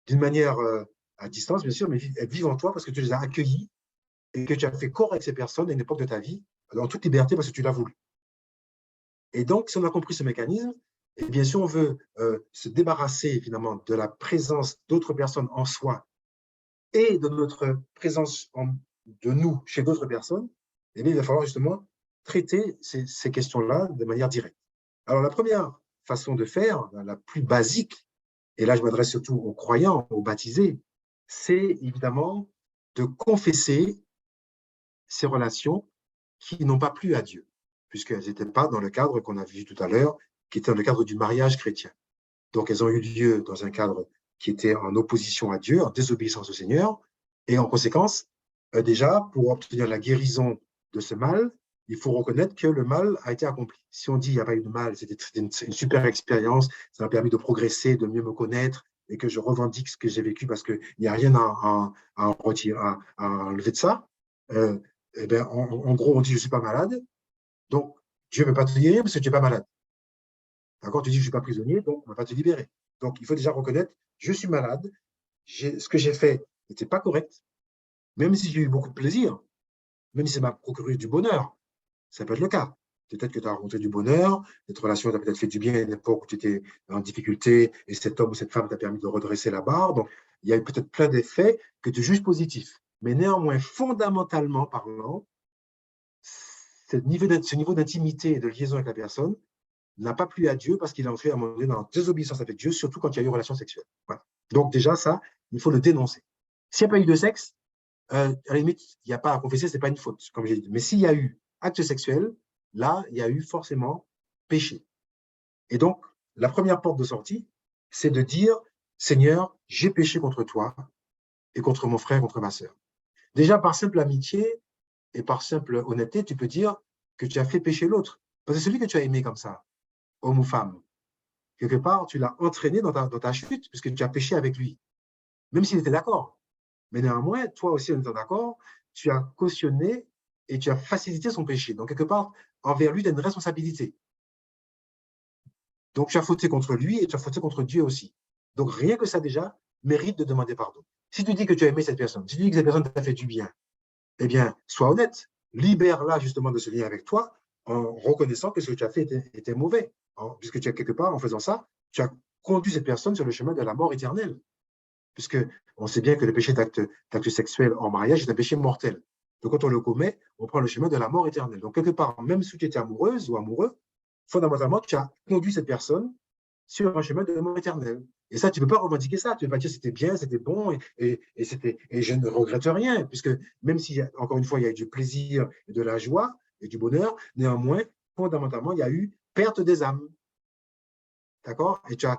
d'une manière à distance, bien sûr, mais elles vivent en toi parce que tu les as accueillis et que tu as fait corps avec ces personnes à une époque de ta vie, en toute liberté parce que tu l'as voulu. Et donc, si on a compris ce mécanisme, et bien, si on veut se débarrasser finalement de la présence d'autres personnes en soi et de notre présence de nous chez d'autres personnes, eh bien, il va falloir justement traiter ces questions-là de manière directe. Alors, la première façon de faire, la plus basique, et là je m'adresse surtout aux croyants, aux baptisés, c'est évidemment de confesser ces relations qui n'ont pas plu à Dieu, puisqu'elles n'étaient pas dans le cadre qu'on a vu tout à l'heure, qui était dans le cadre du mariage chrétien. Donc, elles ont eu lieu dans un cadre qui était en opposition à Dieu, en désobéissance au Seigneur, et en conséquence, déjà, pour obtenir la guérison de ce mal, il faut reconnaître que le mal a été accompli. Si on dit qu'il n'y a pas eu de mal, c'était une super expérience, ça m'a permis de progresser, de mieux me connaître, et que je revendique ce que j'ai vécu parce qu'il n'y a rien à retirer, à enlever de ça, eh bien, en gros, on dit je ne suis pas malade, donc Dieu ne peut pas te guérir parce que tu n'es pas malade. D'accord? Tu dis je ne suis pas prisonnier, donc on ne va pas te libérer. Donc il faut déjà reconnaître je suis malade, ce que j'ai fait n'était pas correct, même si j'ai eu beaucoup de plaisir, même si ça m'a procuré du bonheur, ça peut être le cas. Peut-être que tu as rencontré du bonheur, cette relation t'a peut-être fait du bien à une époque où tu étais en difficulté et cet homme ou cette femme t'a permis de redresser la barre. Donc, il y a peut-être plein d'effets que tu juges positifs. Mais néanmoins, fondamentalement parlant, ce niveau d'intimité et de liaison avec la personne n'a pas plu à Dieu parce qu'il a entré à un moment donné dans la désobéissance avec Dieu, surtout quand il y a eu une relation sexuelle. Voilà. Donc déjà, ça, il faut le dénoncer. S'il n'y a pas eu de sexe, à la limite, il n'y a pas à confesser, ce n'est pas une faute, comme j'ai dit. Mais s'il y a eu acte sexuel, là, il y a eu forcément péché. Et donc, la première porte de sortie, c'est de dire, Seigneur, j'ai péché contre toi et contre mon frère, contre ma sœur. Déjà, par simple amitié et par simple honnêteté, tu peux dire que tu as fait pécher l'autre. Parce que celui que tu as aimé comme ça, homme ou femme, quelque part, tu l'as entraîné dans ta chute, puisque tu as péché avec lui, même s'il était d'accord. Mais néanmoins, toi aussi, en étant d'accord, tu as cautionné et tu as facilité son péché. Donc, quelque part, envers lui, tu as une responsabilité. Donc, tu as fauté contre lui et tu as fauté contre Dieu aussi. Donc, rien que ça, déjà, mérite de demander pardon. Si tu dis que tu as aimé cette personne, si tu dis que cette personne t'a fait du bien, eh bien, sois honnête. Libère-la justement de ce lien avec toi en reconnaissant que ce que tu as fait était mauvais. Puisque tu as quelque part, en faisant ça, tu as conduit cette personne sur le chemin de la mort éternelle. Puisque on sait bien que le péché d'acte sexuel en mariage est un péché mortel. Donc, quand on le commet, on prend le chemin de la mort éternelle. Donc, quelque part, même si tu étais amoureuse ou amoureux, fondamentalement, tu as conduit cette personne sur un chemin de la mort éternelle. Et ça, tu ne peux pas revendiquer ça. Tu ne peux pas dire c'était bien, c'était bon, et je ne regrette rien, puisque même si, encore une fois, il y a eu du plaisir, et de la joie et du bonheur, néanmoins, fondamentalement, il y a eu perte des âmes. D'accord? Et tu as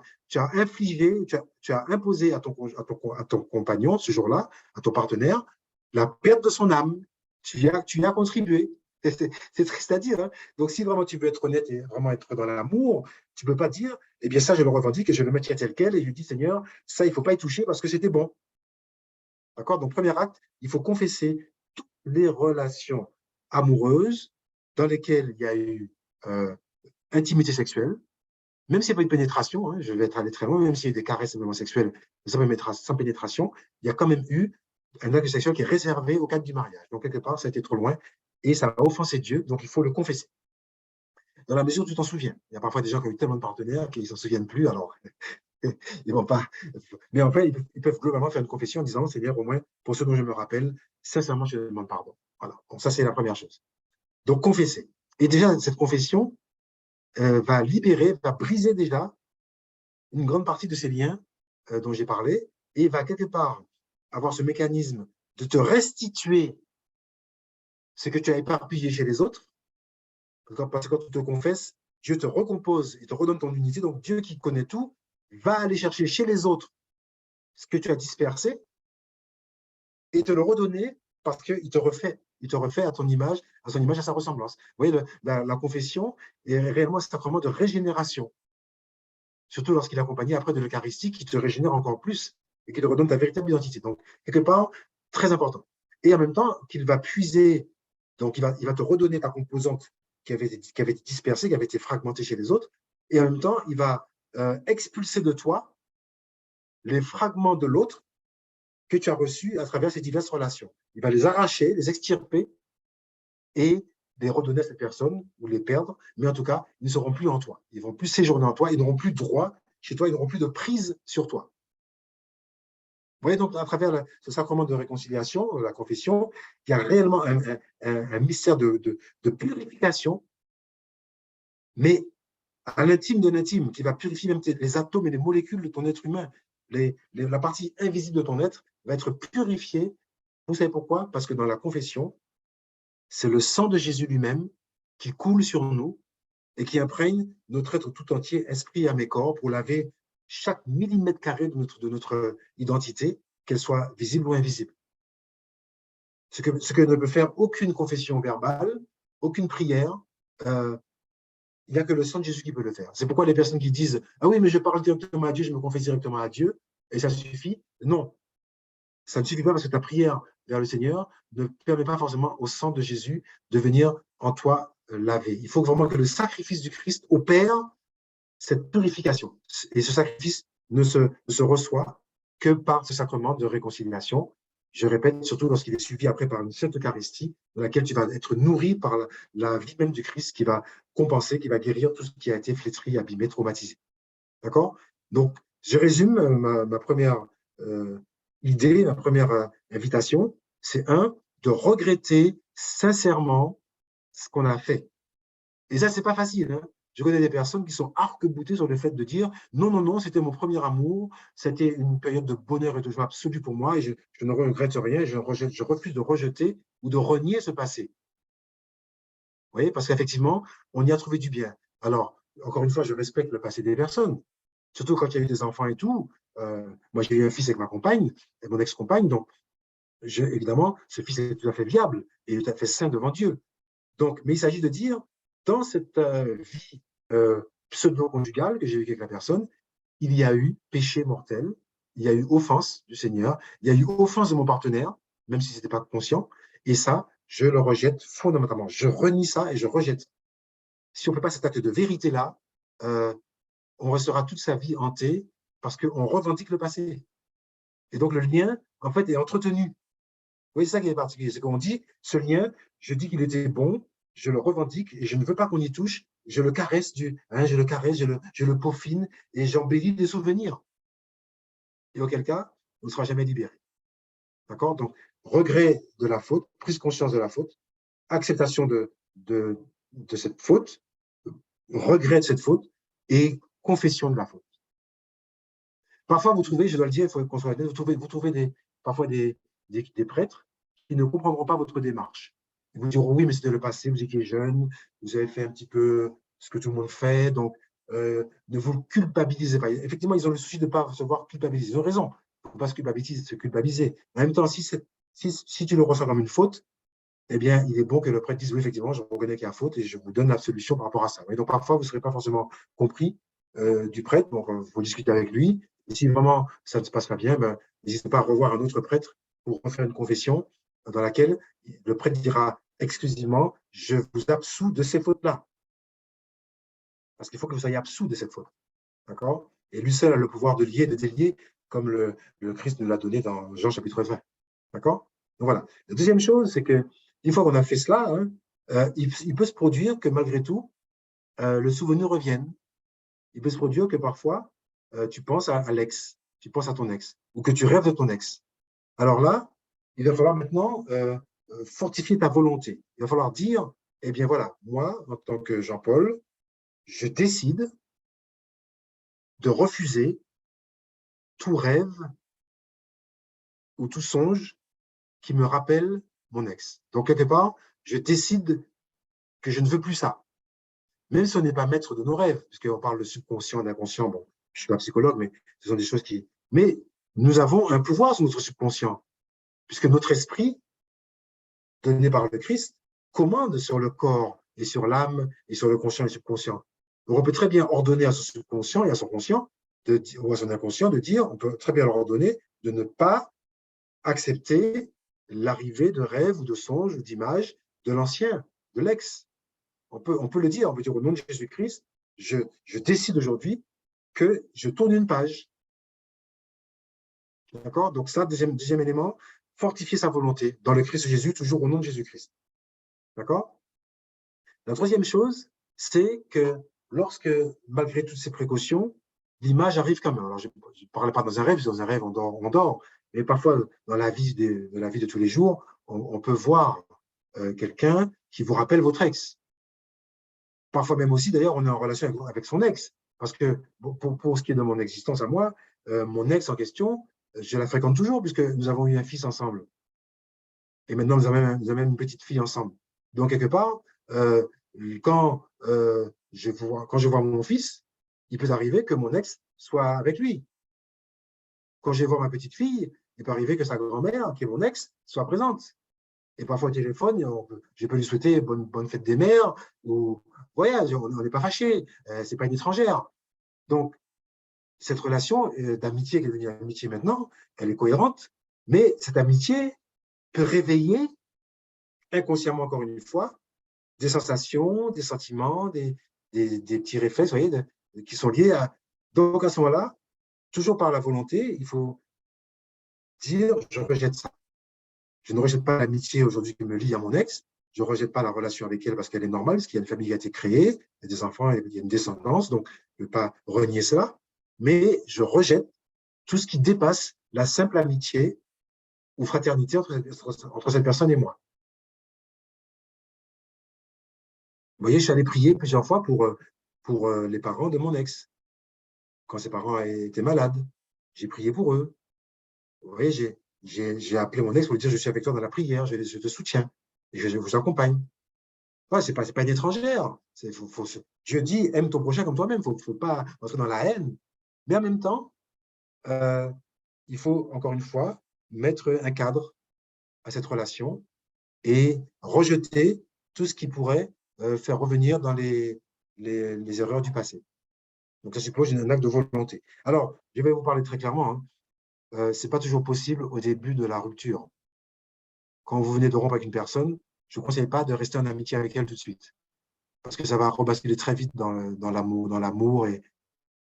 infligé, tu as imposé à ton compagnon, ce jour-là, à ton partenaire, la perte de son âme. Tu y as contribué. C'est triste à dire. Hein? Donc, si vraiment tu veux être honnête et vraiment être dans l'amour, tu ne peux pas dire, eh bien, ça, je le revendique et je le maintiens tel quel et je dis, Seigneur, ça, il ne faut pas y toucher parce que c'était bon. D'accord? Donc, premier acte, il faut confesser toutes les relations amoureuses dans lesquelles il y a eu intimité sexuelle, même s'il n'y a pas eu de pénétration, hein, je vais aller très loin, même s'il y a eu des caresses simplement sexuelles sans pénétration, il y a quand même eu un acte sexuel qui est réservé au cadre du mariage. Donc, quelque part, ça a été trop loin et ça a offensé Dieu, donc il faut le confesser. Dans la mesure où tu t'en souviens. Il y a parfois des gens qui ont eu tellement de partenaires qu'ils ne s'en souviennent plus, alors ils vont pas. Mais en fait, ils peuvent globalement faire une confession en disant, Seigneur, au moins, pour ce dont je me rappelle, sincèrement, je demande pardon. Voilà. Donc, ça, c'est la première chose. Donc, confesser. Et déjà, cette confession va libérer, va briser déjà une grande partie de ces liens dont j'ai parlé et va quelque part avoir ce mécanisme de te restituer ce que tu as éparpillé chez les autres. Parce que quand tu te confesses, Dieu te recompose et te redonne ton unité. Donc, Dieu qui connaît tout va aller chercher chez les autres ce que tu as dispersé et te le redonner parce qu'il te refait. Il te refait à ton image, à son image, à sa ressemblance. Vous voyez, la confession est réellement un sacrement de régénération. Surtout lorsqu'il est accompagné après de l'Eucharistie qui te régénère encore plus et qui te redonne ta véritable identité. Donc, quelque part, très important. Et en même temps, qu'il va puiser, donc il va te redonner ta composante qui avait été dispersé, qui avait été fragmenté chez les autres, et en même temps, il va expulser de toi les fragments de l'autre que tu as reçus à travers ces diverses relations. Il va les arracher, les extirper et les redonner à cette personne ou les perdre, mais en tout cas, ils ne seront plus en toi. Ils ne vont plus séjourner en toi, ils n'auront plus droit chez toi, ils n'auront plus de prise sur toi. Vous voyez donc, à travers ce sacrement de réconciliation, la confession, il y a réellement un mystère de purification, mais à l'intime de l'intime, qui va purifier même les atomes et les molécules de ton être humain. La partie invisible de ton être va être purifiée. Vous savez pourquoi? Parce que dans la confession, c'est le sang de Jésus lui-même qui coule sur nous et qui imprègne notre être tout entier, esprit, âme et corps, pour laver chaque millimètre carré de notre identité, qu'elle soit visible ou invisible. Ce que ne peut faire aucune confession verbale, aucune prière, il n'y a que le sang de Jésus qui peut le faire. C'est pourquoi les personnes qui disent « Ah oui, mais je parle directement à Dieu, je me confesse directement à Dieu, et ça suffit ». Non, ça ne suffit pas parce que ta prière vers le Seigneur ne permet pas forcément au sang de Jésus de venir en toi laver. Il faut vraiment que le sacrifice du Christ opère cette purification. Et ce sacrifice ne se reçoit que par ce sacrement de réconciliation. Je répète, surtout lorsqu'il est suivi après par une sainte Eucharistie, dans laquelle tu vas être nourri par la vie même du Christ qui va compenser, qui va guérir tout ce qui a été flétri, abîmé, traumatisé. D'accord? Donc, je résume ma première idée, ma première invitation, c'est de regretter sincèrement ce qu'on a fait. Et ça, c'est pas facile, hein. Je connais des personnes qui sont arc-boutées sur le fait de dire non, non, non, c'était mon premier amour, c'était une période de bonheur et de joie absolue pour moi et je ne regrette rien, je refuse de rejeter ou de renier ce passé. Vous voyez, parce qu'effectivement, on y a trouvé du bien. Alors, encore une fois, je respecte le passé des personnes, surtout quand il y a eu des enfants et tout. Moi, j'ai eu un fils avec ma compagne, et mon ex-compagne, donc évidemment, ce fils est tout à fait viable et tout à fait saint devant Dieu. Donc, mais il s'agit de dire, dans cette vie pseudo-conjugale que j'ai vécue avec la personne, il y a eu péché mortel, il y a eu offense du Seigneur, il y a eu offense de mon partenaire, même si ce n'était pas conscient, et ça, je le rejette fondamentalement. Je renie ça et je rejette. Si on ne fait pas cet acte de vérité-là, on restera toute sa vie hanté parce qu'on revendique le passé. Et donc, le lien, en fait, est entretenu. Vous voyez, c'est ça qui est particulier, c'est qu'on dit, ce lien, je dis qu'il était bon, je le revendique et je ne veux pas qu'on y touche, je le caresse, je le caresse, je le peaufine et j'embellis des souvenirs. Et auquel cas, on ne sera jamais libéré. D'accord? Donc, regret de la faute, prise de conscience de la faute, acceptation de cette faute, regret de cette faute et confession de la faute. Parfois, vous trouvez, je dois le dire, il faut qu'on soit honnête, vous trouvez parfois des prêtres qui ne comprendront pas votre démarche. Ils vous diront, oui, mais c'était le passé, vous étiez jeune, vous avez fait un petit peu ce que tout le monde fait, donc ne vous culpabilisez pas. Effectivement, ils ont le souci de ne pas se voir culpabiliser. Ils ont raison, il ne faut pas se culpabiliser. En même temps, si tu le ressens comme une faute, eh bien, il est bon que le prêtre dise, oui, effectivement, je reconnais qu'il y a faute et je vous donne l'absolution par rapport à ça. Et donc, parfois, vous ne serez pas forcément compris du prêtre, donc il faut discuter avec lui. Et si vraiment ça ne se passe pas bien, ben, n'hésitez pas à revoir un autre prêtre pour refaire une confession dans laquelle le prêtre dira exclusivement, je vous absous de ces fautes-là. Parce qu'il faut que vous soyez absous de cette faute. D'accord? Et lui seul a le pouvoir de lier, de délier, comme le Christ nous l'a donné dans Jean chapitre 20. D'accord? Donc voilà. La deuxième chose, c'est que une fois qu'on a fait cela, hein, il peut se produire que malgré tout, le souvenir revienne. Il peut se produire que parfois, tu penses à l'ex, tu penses à ton ex, ou que tu rêves de ton ex. Alors là, il va falloir maintenant fortifier ta volonté. Il va falloir dire, eh bien voilà, moi, en tant que Jean-Paul, je décide de refuser tout rêve ou tout songe qui me rappelle mon ex. Donc, quelque part, je décide que je ne veux plus ça. Même si on n'est pas maître de nos rêves, puisqu'on parle de subconscient, d'inconscient, bon, je ne suis pas psychologue, mais ce sont des choses qui… Mais nous avons un pouvoir sur notre subconscient, puisque notre esprit, donné par le Christ, commande sur le corps et sur l'âme et sur le conscient et le subconscient. Donc, on peut très bien ordonner à son subconscient et à son conscient, ou à son inconscient, de dire, on peut très bien leur ordonner de ne pas accepter l'arrivée de rêves ou de songes ou d'images de l'ancien, de l'ex. on peut le dire, on peut dire au nom de Jésus-Christ, je décide aujourd'hui que je tourne une page. D'accord? Donc ça, deuxième élément, fortifier sa volonté dans le Christ Jésus, toujours au nom de Jésus-Christ. D'accord? La troisième chose, c'est que lorsque, malgré toutes ces précautions, l'image arrive quand même. Alors, je ne parle pas dans un rêve, on dort, mais parfois, dans la vie de tous les jours, on peut voir quelqu'un qui vous rappelle votre ex. Parfois même aussi, d'ailleurs, on est en relation avec son ex. Parce que pour ce qui est de mon existence à moi, mon ex en question, je la fréquente toujours puisque nous avons eu un fils ensemble. Et maintenant, nous avons même une petite fille ensemble. Donc, quelque part, quand je vois mon fils, il peut arriver que mon ex soit avec lui. Quand je vais voir ma petite fille, il peut arriver que sa grand-mère, qui est mon ex, soit présente. Et parfois au téléphone, je peux lui souhaiter bonne fête des mères, ou voyage, on n'est pas fâché, c'est pas une étrangère. Donc, cette relation d'amitié qui est devenue amitié maintenant, elle est cohérente, mais cette amitié peut réveiller inconsciemment, encore une fois, des sensations, des sentiments, des petits réflexes, vous voyez, qui sont liés à… Donc, à ce moment-là, toujours par la volonté, il faut dire, je rejette ça. Je ne rejette pas l'amitié aujourd'hui qui me lie à mon ex. Je ne rejette pas la relation avec elle parce qu'elle est normale, parce qu'il y a une famille qui a été créée, il y a des enfants, il y a une descendance, donc je ne veux pas renier cela. Mais je rejette tout ce qui dépasse la simple amitié ou fraternité entre cette personne et moi. Vous voyez, je suis allé prier plusieurs fois pour les parents de mon ex. Quand ses parents étaient malades, j'ai prié pour eux. Vous voyez, j'ai appelé mon ex pour lui dire, je suis avec toi dans la prière, je te soutiens, et je vous accompagne. Ouais, c'est pas une étrangère. Dieu dit, aime ton prochain comme toi-même. Il ne faut pas entrer dans la haine. Mais en même temps, il faut, encore une fois, mettre un cadre à cette relation et rejeter tout ce qui pourrait faire revenir dans les erreurs du passé. Donc, ça suppose un acte de volonté. Alors, je vais vous parler très clairement. Hein. Ce n'est pas toujours possible au début de la rupture. Quand vous venez de rompre avec une personne, je ne vous conseille pas de rester en amitié avec elle tout de suite. Parce que ça va rebasculer très vite dans l'amour. Et…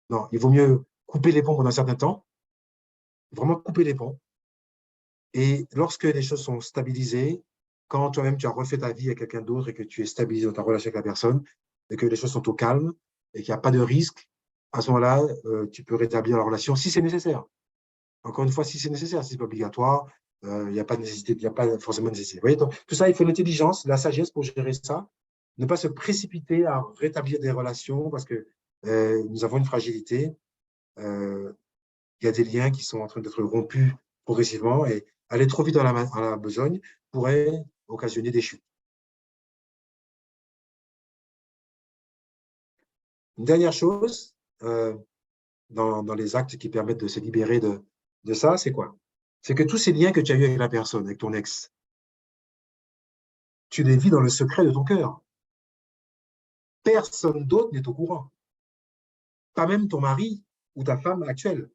Non, il vaut mieux couper les ponts pendant un certain temps, vraiment couper les ponts. Et lorsque les choses sont stabilisées, quand toi-même tu as refait ta vie avec quelqu'un d'autre et que tu es stabilisé dans ta relation avec la personne, et que les choses sont au calme, et qu'il n'y a pas de risque, à ce moment-là, tu peux rétablir la relation si c'est nécessaire. Encore une fois, si c'est nécessaire, si ce n'est pas obligatoire, il n'y a pas de nécessité, il n'y a pas forcément de nécessité. Vous voyez, donc, tout ça, il faut l'intelligence, la sagesse pour gérer ça. Ne pas se précipiter à rétablir des relations parce que nous avons une fragilité. Il y a des liens qui sont en train d'être rompus progressivement et aller trop vite dans la besogne pourrait occasionner des chutes. Une dernière chose, dans les actes qui permettent de se libérer de ça, c'est quoi? C'est que tous ces liens que tu as eus avec la personne, avec ton ex, tu les vis dans le secret de ton cœur. Personne d'autre n'est au courant. Pas même ton mari ou ta femme actuelle.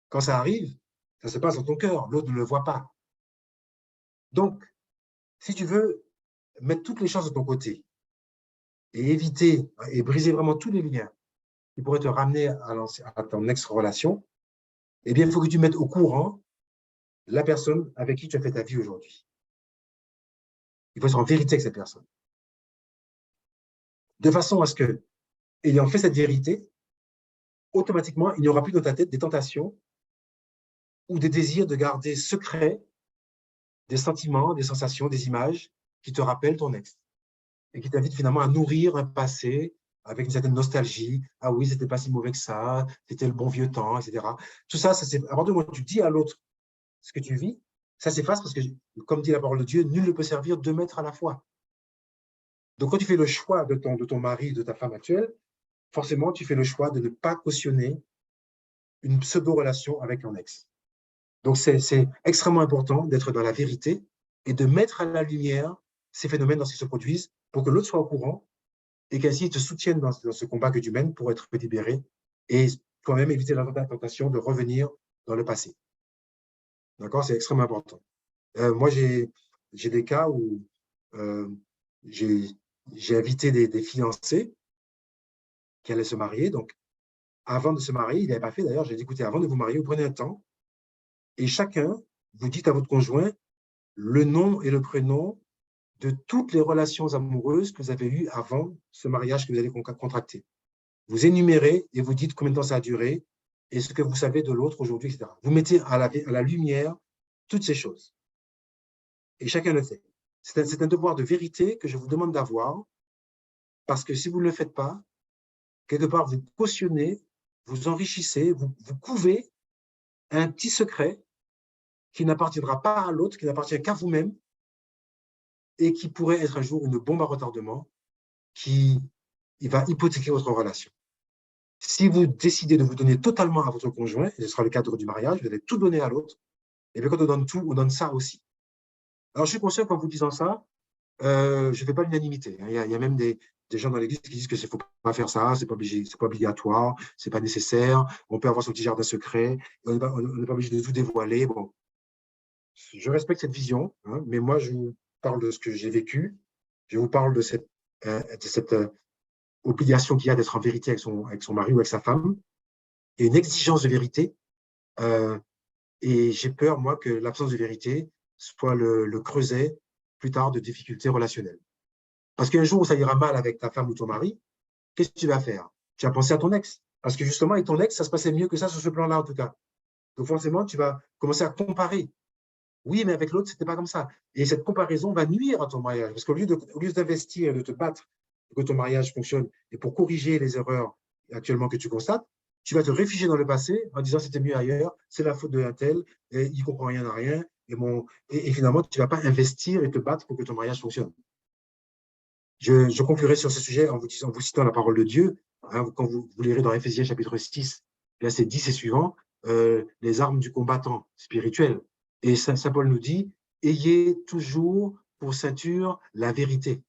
Quand ça arrive, ça se passe dans ton cœur, l'autre ne le voit pas. Donc, si tu veux mettre toutes les chances de ton côté et éviter et briser vraiment tous les liens qui pourraient te ramener à ton ex-relation, eh bien, il faut que tu mettes au courant la personne avec qui tu as fait ta vie aujourd'hui. Il faut être en vérité avec cette personne. De façon à ce que, ayant fait cette vérité, automatiquement, il n'y aura plus dans ta tête des tentations ou des désirs de garder secret des sentiments, des sensations, des images qui te rappellent ton ex et qui t'invitent finalement à nourrir un passé avec une certaine nostalgie. Ah oui, c'était pas si mauvais que ça, c'était le bon vieux temps, etc. Tout ça, c'est à partir du moment où tu dis à l'autre ce que tu vis, ça s'efface parce que, comme dit la parole de Dieu, nul ne peut servir deux maîtres à la fois. Donc, quand tu fais le choix de ton mari, de ta femme actuelle, forcément, tu fais le choix de ne pas cautionner une pseudo-relation avec ton ex. Donc, c'est extrêmement important d'être dans la vérité et de mettre à la lumière ces phénomènes lorsqu'ils se produisent pour que l'autre soit au courant et qu'ainsi te soutienne dans ce combat que tu mènes pour être libéré et toi-même éviter la tentation de revenir dans le passé. D'accord? C'est extrêmement important. Moi, j'ai des cas où j'ai invité des fiancés qui allaient se marier. Donc, avant de se marier, il n'avait pas fait d'ailleurs, j'ai dit, écoutez, avant de vous marier, vous prenez un temps et chacun, vous dites à votre conjoint le nom et le prénom de toutes les relations amoureuses que vous avez eues avant ce mariage que vous allez contracter. Vous énumérez et vous dites combien de temps ça a duré et ce que vous savez de l'autre aujourd'hui, etc. Vous mettez à la lumière toutes ces choses. Et chacun le fait. C'est un devoir de vérité que je vous demande d'avoir parce que si vous ne le faites pas, quelque part, vous cautionnez, vous enrichissez, vous couvez un petit secret qui n'appartiendra pas à l'autre, qui n'appartient qu'à vous-même et qui pourrait être un jour une bombe à retardement qui va hypothéquer votre relation. Si vous décidez de vous donner totalement à votre conjoint, et ce sera le cadre du mariage, vous allez tout donner à l'autre, et bien quand on donne tout, on donne ça aussi. Alors je suis conscient qu'en vous disant ça, je ne fais pas l'unanimité. Il y a même des gens dans l'église qui disent que il ne faut pas faire ça, c'est pas obligatoire, c'est pas nécessaire, on peut avoir son petit jardin secret, on n'est pas obligé de tout dévoiler. Bon, je respecte cette vision, hein, mais moi je vous parle de ce que j'ai vécu, je vous parle de cette obligation qu'il y a d'être en vérité avec son mari ou avec sa femme, et une exigence de vérité. Et j'ai peur, moi, que l'absence de vérité soit le creuset plus tard de difficultés relationnelles. Parce qu'un jour où ça ira mal avec ta femme ou ton mari, qu'est-ce que tu vas faire? Tu vas penser à ton ex. Parce que justement, avec ton ex, ça se passait mieux que ça sur ce plan-là, en tout cas. Donc forcément, tu vas commencer à comparer. Oui, mais avec l'autre, ce n'était pas comme ça. Et cette comparaison va nuire à ton mariage. Parce qu'au lieu d'investir et de te battre pour que ton mariage fonctionne et pour corriger les erreurs actuellement que tu constates, tu vas te réfugier dans le passé en disant c'était mieux ailleurs, c'est la faute de un tel, et il ne comprend rien à rien. Et finalement, tu ne vas pas investir et te battre pour que ton mariage fonctionne. Je conclurai sur ce sujet en vous citant la parole de Dieu. Hein, quand vous lirez dans Éphésiens chapitre 6, verset 10 et suivant, les armes du combattant spirituel. Et Saint Paul nous dit, ayez toujours pour ceinture la vérité.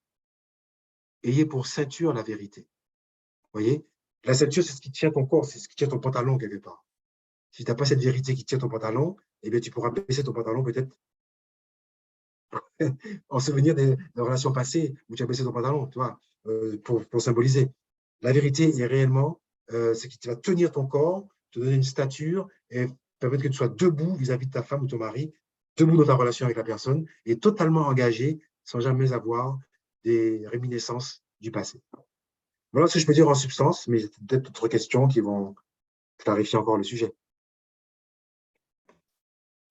Ayez pour ceinture la vérité. Vous voyez? La ceinture, c'est ce qui tient ton corps, c'est ce qui tient ton pantalon quelque part. Si tu n'as pas cette vérité qui tient ton pantalon, eh bien, tu pourras baisser ton pantalon peut-être en souvenir des relations passées où tu as baissé ton pantalon, tu vois, pour symboliser. La vérité est réellement ce qui va tenir ton corps, te donner une stature et permettre que tu sois debout vis-à-vis de ta femme ou ton mari, debout dans ta relation avec la personne et totalement engagé sans jamais avoir des réminiscences du passé. Voilà ce que je peux dire en substance, mais peut-être d'autres questions qui vont clarifier encore le sujet.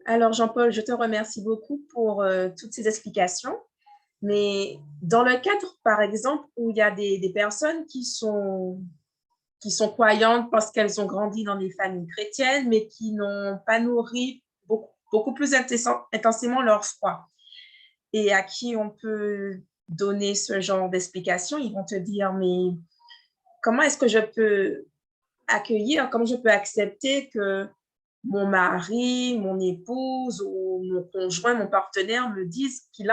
Alors, Jean-Paul, je te remercie beaucoup pour toutes ces explications. Mais dans le cadre, par exemple, où il y a des personnes qui sont croyantes parce qu'elles ont grandi dans des familles chrétiennes, mais qui n'ont pas nourri beaucoup plus intensément leur foi, et à qui on peut donner ce genre d'explication, ils vont te dire, mais comment est-ce que je peux accueillir, comment je peux accepter que mon mari, mon épouse ou mon conjoint, mon partenaire me disent qu'il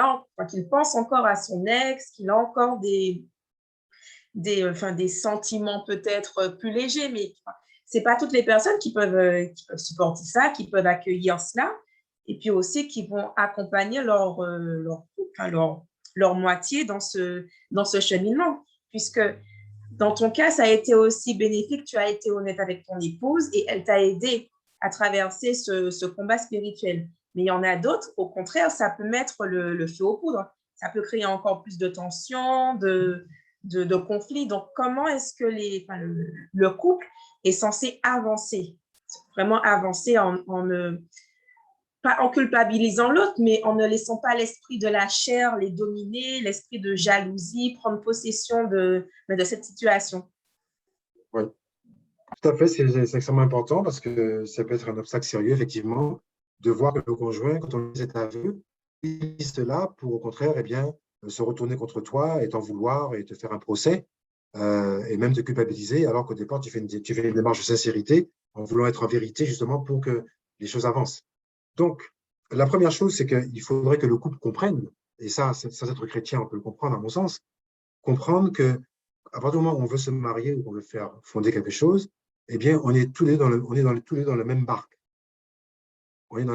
pense encore à son ex, qu'il a encore des sentiments peut-être plus légers, mais ce n'est pas toutes les personnes qui peuvent supporter ça, qui peuvent accueillir cela, et puis aussi qui vont accompagner leur moitié dans ce cheminement, puisque dans ton cas, ça a été aussi bénéfique, tu as été honnête avec ton épouse et elle t'a aidé à traverser ce combat spirituel. Mais il y en a d'autres, au contraire, ça peut mettre le feu aux poudres. Ça peut créer encore plus de tensions, de conflits. Donc, comment est-ce que le couple est censé avancer? Vraiment avancer pas en culpabilisant l'autre, mais en ne laissant pas l'esprit de la chair les dominer, l'esprit de jalousie, prendre possession de cette situation. Oui, tout à fait, c'est extrêmement important parce que ça peut être un obstacle sérieux, effectivement, de voir que le conjoint, quand on est aveu, utilise cela pour, au contraire, eh bien, se retourner contre toi et t'en vouloir et te faire un procès et même te culpabiliser, alors qu'au départ, tu fais une démarche de sincérité en voulant être en vérité, justement, pour que les choses avancent. Donc, la première chose, c'est qu'il faudrait que le couple comprenne, et ça, sans être chrétien, on peut le comprendre à mon sens, comprendre que à partir du moment où on veut se marier ou qu'on veut faire fonder quelque chose, eh bien, on est tous les deux dans la même barque. On est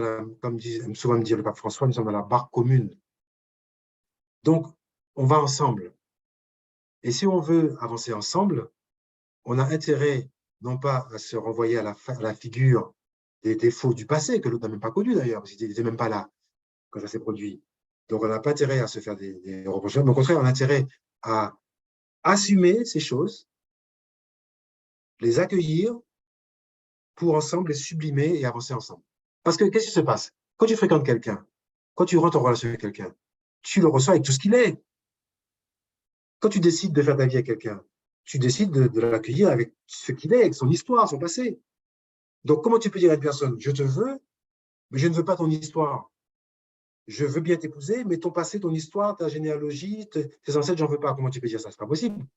comme aime souvent me dire le pape François, nous sommes dans la barque commune. Donc, on va ensemble. Et si on veut avancer ensemble, on a intérêt non pas à se renvoyer à la figure des défauts du passé, que l'autre n'a même pas connu d'ailleurs, parce qu'il n'était même pas là quand ça s'est produit. Donc, on n'a pas intérêt à se faire des reproches, mais au contraire, on a intérêt à assumer ces choses, les accueillir pour ensemble les sublimer et avancer ensemble. Parce que qu'est-ce qui se passe? Quand tu fréquentes quelqu'un, quand tu rentres en relation avec quelqu'un, tu le reçois avec tout ce qu'il est. Quand tu décides de faire ta vie avec quelqu'un, tu décides de l'accueillir avec ce qu'il est, avec son histoire, son passé. Donc, comment tu peux dire à une personne, je te veux, mais je ne veux pas ton histoire. Je veux bien t'épouser, mais ton passé, ton histoire, ta généalogie, tes ancêtres, j'en veux pas. Comment tu peux dire ça? C'est pas possible. Donc,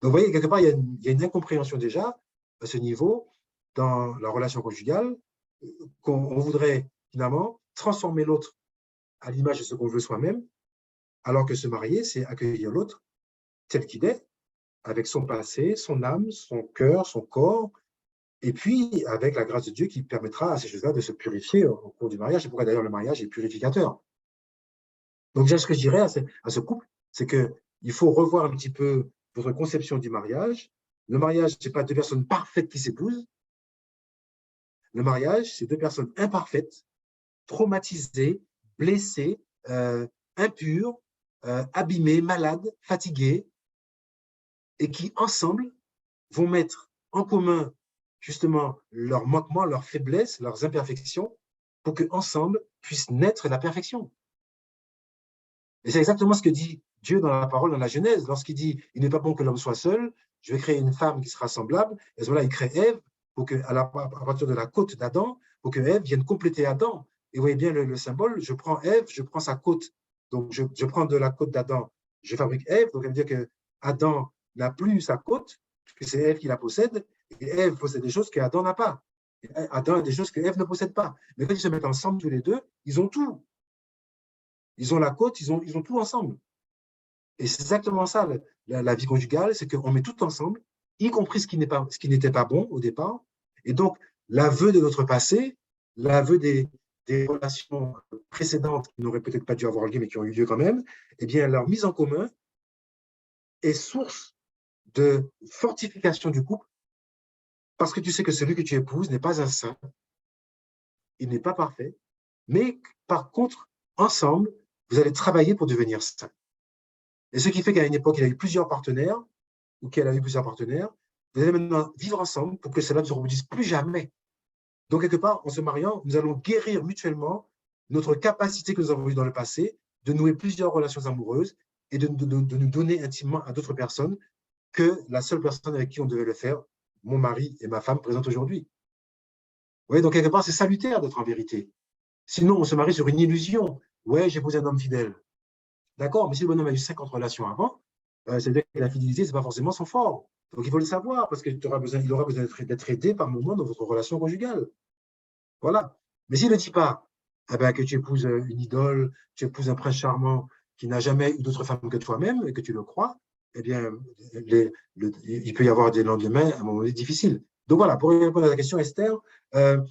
vous voyez, quelque part, il y a une incompréhension déjà à ce niveau dans la relation conjugale, qu'on voudrait finalement transformer l'autre à l'image de ce qu'on veut soi-même, alors que se marier, c'est accueillir l'autre tel qu'il est, avec son passé, son âme, son cœur, son corps, et puis avec la grâce de Dieu qui permettra à ces choses-là de se purifier au cours du mariage. C'est pourquoi d'ailleurs le mariage est purificateur. Donc déjà, ce que je dirais à ce couple, c'est qu'il faut revoir un petit peu votre conception du mariage. Le mariage, ce n'est pas deux personnes parfaites qui s'épousent. Le mariage, c'est deux personnes imparfaites, traumatisées, blessées, impures, abîmées, malades, fatiguées, et qui, ensemble, vont mettre en commun justement leurs manquements, leurs faiblesses, leurs imperfections, pour qu'ensemble puisse naître la perfection. Et c'est exactement ce que dit Dieu dans la parole, dans la Genèse, lorsqu'il dit « Il n'est pas bon que l'homme soit seul, je vais créer une femme qui sera semblable ». Et à ce moment-là, il crée Ève pour à partir de la côte d'Adam, pour que Ève vienne compléter Adam. Et vous voyez bien le symbole, je prends Ève, je prends sa côte. Donc, je prends de la côte d'Adam, je fabrique Ève. Donc, ça veut dire que Adam n'a plus sa côte, puisque c'est Ève qui la possède. Et Ève possède des choses qu'Adam n'a pas. Et Adam a des choses que Ève ne possède pas. Mais quand ils se mettent ensemble tous les deux, ils ont tout. Ils ont la côte, ils ont tout ensemble. Et c'est exactement ça, la vie conjugale, c'est qu'on met tout ensemble, y compris ce qui n'était pas bon au départ. Et donc, l'aveu de notre passé, l'aveu des relations précédentes qui n'auraient peut-être pas dû avoir lieu, mais qui ont eu lieu quand même, eh bien, leur mise en commun est source de fortification du couple, parce que tu sais que celui que tu épouses n'est pas un saint, il n'est pas parfait, mais par contre, ensemble, vous allez travailler pour devenir saint. Et ce qui fait qu'à une époque, il a eu plusieurs partenaires, ou qu'elle a eu plusieurs partenaires, vous allez maintenant vivre ensemble pour que cela ne se reproduise plus jamais. Donc, quelque part, en se mariant, nous allons guérir mutuellement notre capacité que nous avons eue dans le passé de nouer plusieurs relations amoureuses et de nous donner intimement à d'autres personnes que la seule personne avec qui on devait le faire, mon mari et ma femme présente aujourd'hui. Vous voyez, donc quelque part, c'est salutaire d'être en vérité. Sinon, on se marie sur une illusion. Ouais, j'ai épousé un homme fidèle. D'accord, mais si le bonhomme a eu 50 relations avant, c'est-à-dire que la fidélité, ce n'est pas forcément son fort. Donc, il faut le savoir, parce qu'il aura besoin d'être aidé par moment dans votre relation conjugale. Voilà. Mais s'il ne dit pas eh ben, que tu épouses une idole, tu épouses un prince charmant qui n'a jamais eu d'autre femme que toi-même et que tu le crois, eh bien, il peut y avoir des lendemains à un moment donné difficiles. Donc voilà, pour répondre à la question, Esther,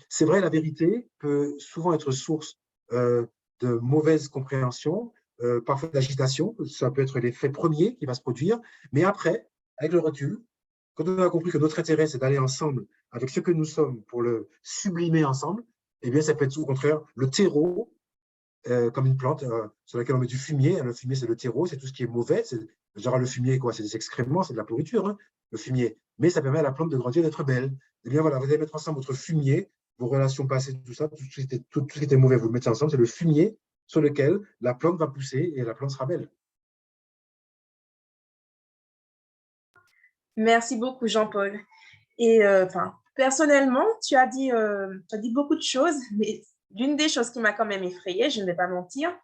c'est vrai, la vérité peut souvent être source de mauvaise compréhension, parfois d'agitation, ça peut être l'effet premier qui va se produire, mais après, avec le recul, quand on a compris que notre intérêt, c'est d'aller ensemble avec ce que nous sommes pour le sublimer ensemble, eh bien, ça peut être au contraire le terreau, comme une plante sur laquelle on met du fumier. Le fumier, c'est le terreau, c'est tout ce qui est mauvais. Genre, le fumier, quoi, c'est des excréments, c'est de la pourriture, hein, le fumier. Mais ça permet à la plante de grandir, d'être belle. Eh bien, voilà, vous allez mettre ensemble votre fumier, vos relations passées, tout ça, tout ce qui était mauvais, vous le mettez ensemble, c'est le fumier sur lequel la plante va pousser et la plante sera belle. Merci beaucoup, Jean-Paul. Et personnellement, tu as dit beaucoup de choses, mais l'une des choses qui m'a quand même effrayée, je ne vais pas mentir,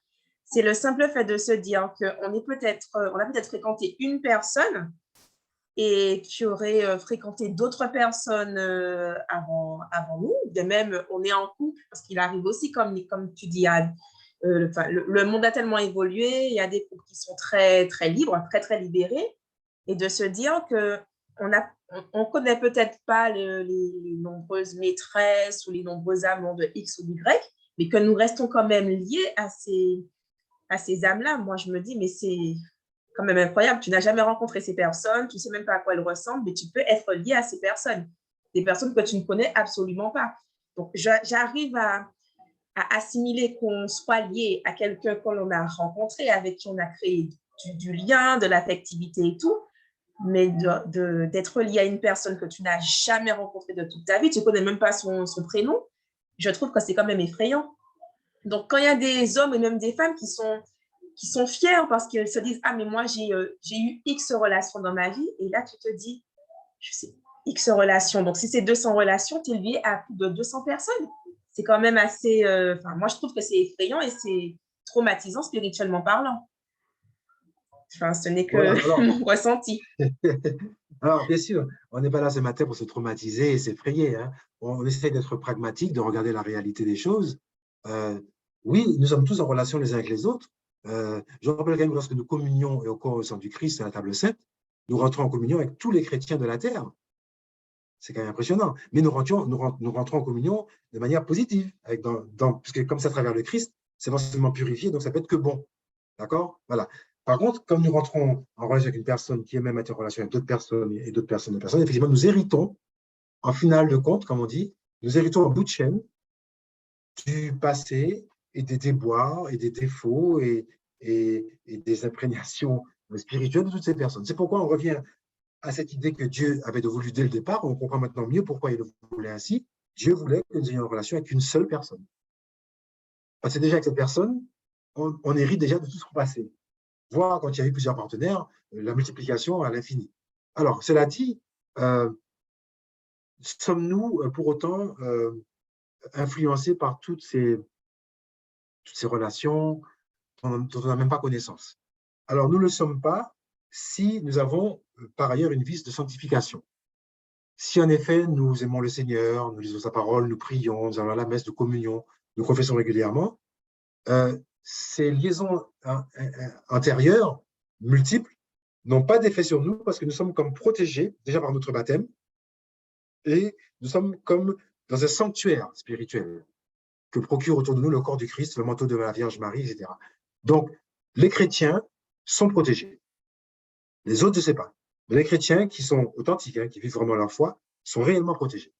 c'est le simple fait de se dire qu'on a peut-être fréquenté une personne et qui aurait fréquenté d'autres personnes avant nous. De même, on est en couple, parce qu'il arrive aussi, comme tu dis, le monde a tellement évolué, il y a des couples qui sont très, très libres, très, très libérés, et de se dire qu'on connaît peut-être pas les nombreuses maîtresses ou les nombreux amants de X ou Y, mais que nous restons quand même liés à ces âmes-là. Moi, je me dis, mais quand même incroyable. Tu n'as jamais rencontré ces personnes, tu ne sais même pas à quoi elles ressemblent, mais tu peux être lié à ces personnes. Des personnes que tu ne connais absolument pas. Donc, j'arrive à assimiler qu'on soit lié à quelqu'un que l'on a rencontré, avec qui on a créé du lien, de l'affectivité et tout, mais d'être lié à une personne que tu n'as jamais rencontrée de toute ta vie, tu ne connais même pas son prénom, je trouve que c'est quand même effrayant. Donc, quand il y a des hommes et même des femmes qui sont fiers parce qu'ils se disent « Ah, mais moi, j'ai eu X relations dans ma vie. » Et là, tu te dis « Je sais, X relations. » Donc, si c'est 200 relations, tu es lié à plus de 200 personnes. C'est quand même assez… moi, je trouve que c'est effrayant et c'est traumatisant spirituellement parlant. Enfin, ce n'est que Voilà, alors, mon ressenti. alors, bien sûr, on n'est pas là ce matin pour se traumatiser et s'effrayer, hein. On essaie d'être pragmatique, de regarder la réalité des choses. Oui, nous sommes tous en relation les uns avec les autres. Je rappelle quand même que lorsque nous communions et au corps et au sang du Christ à la table sainte, nous rentrons en communion avec tous les chrétiens de la terre. C'est quand même impressionnant. Mais nous rentrons en communion de manière positive, puisque comme c'est à travers le Christ, c'est forcément purifié, donc ça peut être que bon. D'accord? Voilà. Par contre, comme nous rentrons en relation avec une personne qui est même en relation avec d'autres personnes et d'autres personnes, effectivement, nous héritons, en finale de compte, comme on dit, nous héritons en bout de chaîne du passé et des déboires et des défauts et des imprégnations spirituelles de toutes ces personnes. C'est pourquoi on revient à cette idée que Dieu avait voulu dès le départ. On comprend maintenant mieux pourquoi il le voulait ainsi. Dieu voulait que nous ayons une relation avec une seule personne. Parce que déjà avec cette personne, on hérite déjà de tout son passé. Voire quand il y a eu plusieurs partenaires, la multiplication à l'infini. Alors, cela dit, sommes-nous pour autant influencés par toutes ces relations dont on n'a même pas connaissance? Alors, nous ne le sommes pas si nous avons par ailleurs une vie de sanctification. Si en effet nous aimons le Seigneur, nous lisons sa parole, nous prions, nous allons à la messe de communion, nous confessons régulièrement, ces liaisons antérieures, multiples, n'ont pas d'effet sur nous parce que nous sommes comme protégés déjà par notre baptême et nous sommes comme dans un sanctuaire spirituel que procure autour de nous le corps du Christ, le manteau de la Vierge Marie, etc. Donc, les chrétiens sont protégés. Les autres, je ne sais pas. Mais les chrétiens qui sont authentiques, hein, qui vivent vraiment leur foi, sont réellement protégés.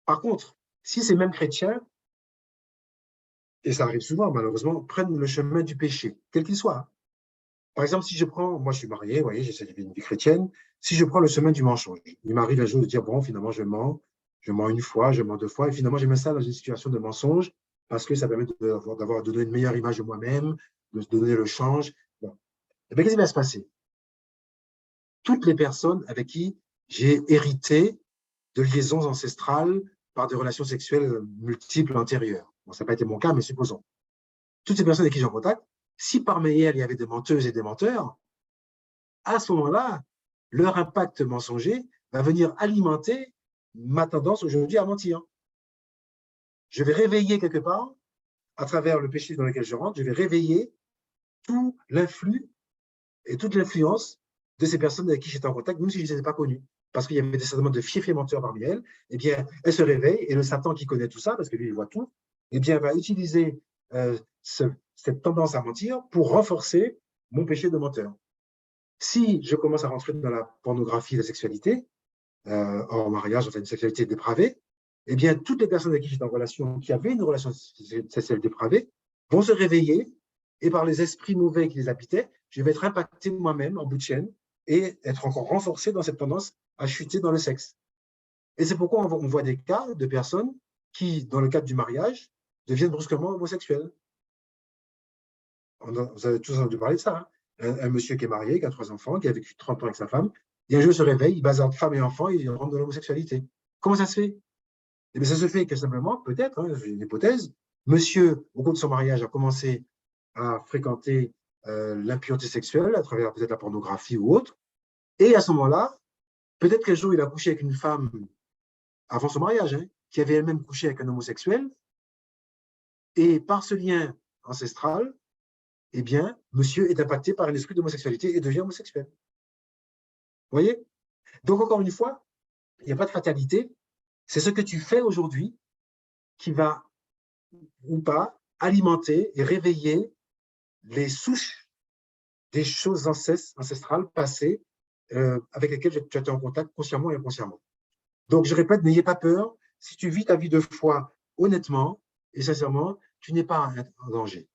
Par contre, si ces mêmes chrétiens, et ça arrive souvent malheureusement, prennent le chemin du péché, quel qu'il soit. Par exemple, si je prends, moi je suis marié, vous voyez, j'essaie de vivre une vie chrétienne, si je prends le chemin du mensonge, il m'arrive un jour de dire, bon, finalement je mens une fois, je mens deux fois, et finalement je m'installe dans une situation de mensonge parce que ça permet de donner une meilleure image de moi-même, de se donner le change. Bon. Et bien, qu'est-ce qui va se passer? Toutes les personnes avec qui j'ai hérité de liaisons ancestrales par des relations sexuelles multiples antérieures. Bon, ça n'a pas été mon cas, mais supposons. Toutes ces personnes avec qui j'ai en contact, si parmi elles, il y avait des menteuses et des menteurs, à ce moment-là, leur impact mensonger va venir alimenter ma tendance aujourd'hui à mentir. Je vais réveiller quelque part, à travers le péché dans lequel je rentre, je vais réveiller tout l'influx et toute l'influence de ces personnes avec qui j'étais en contact, même si je ne les ai pas connues. Parce qu'il y avait certainement de fiefs et menteurs parmi elles, eh bien, elles se réveillent et le Satan qui connaît tout ça, parce que lui, il voit tout, eh bien, va utiliser cette tendance à mentir pour renforcer mon péché de menteur. Si je commence à rentrer dans la pornographie et la sexualité, hors mariage, enfin une sexualité dépravée, eh bien, toutes les personnes avec qui j'étais en relation, qui avaient une relation sexuelle dépravée, vont se réveiller et par les esprits mauvais qui les habitaient, je vais être impacté moi-même en bout de chaîne et être encore renforcé dans cette tendance à chuter dans le sexe. Et c'est pourquoi on voit des cas de personnes qui, dans le cadre du mariage, deviennent brusquement homosexuels. Vous avez tous entendu parler de ça, hein. Un monsieur qui est marié, qui a 3 enfants, qui a vécu 30 ans avec sa femme, et un jour il se réveille, il bazarde femme et enfants, et il rentre dans l'homosexualité. Comment ça se fait? Eh bien, ça se fait que simplement, peut-être, hein, une hypothèse, monsieur, au cours de son mariage, a commencé à fréquenter l'impureté sexuelle à travers peut-être la pornographie ou autre, et à ce moment-là, peut-être qu'un jour il a couché avec une femme avant son mariage, hein, qui avait elle-même couché avec un homosexuel, et par ce lien ancestral, eh bien, monsieur est impacté par un esprit d'homosexualité et devient homosexuel. Vous voyez? Donc, encore une fois, il n'y a pas de fatalité. C'est ce que tu fais aujourd'hui qui va, ou pas, alimenter et réveiller les souches des choses ancestrales passées avec lesquelles tu as été en contact consciemment et inconsciemment. Donc, je répète, n'ayez pas peur. Si tu vis ta vie de foi honnêtement et sincèrement, tu n'es pas en danger.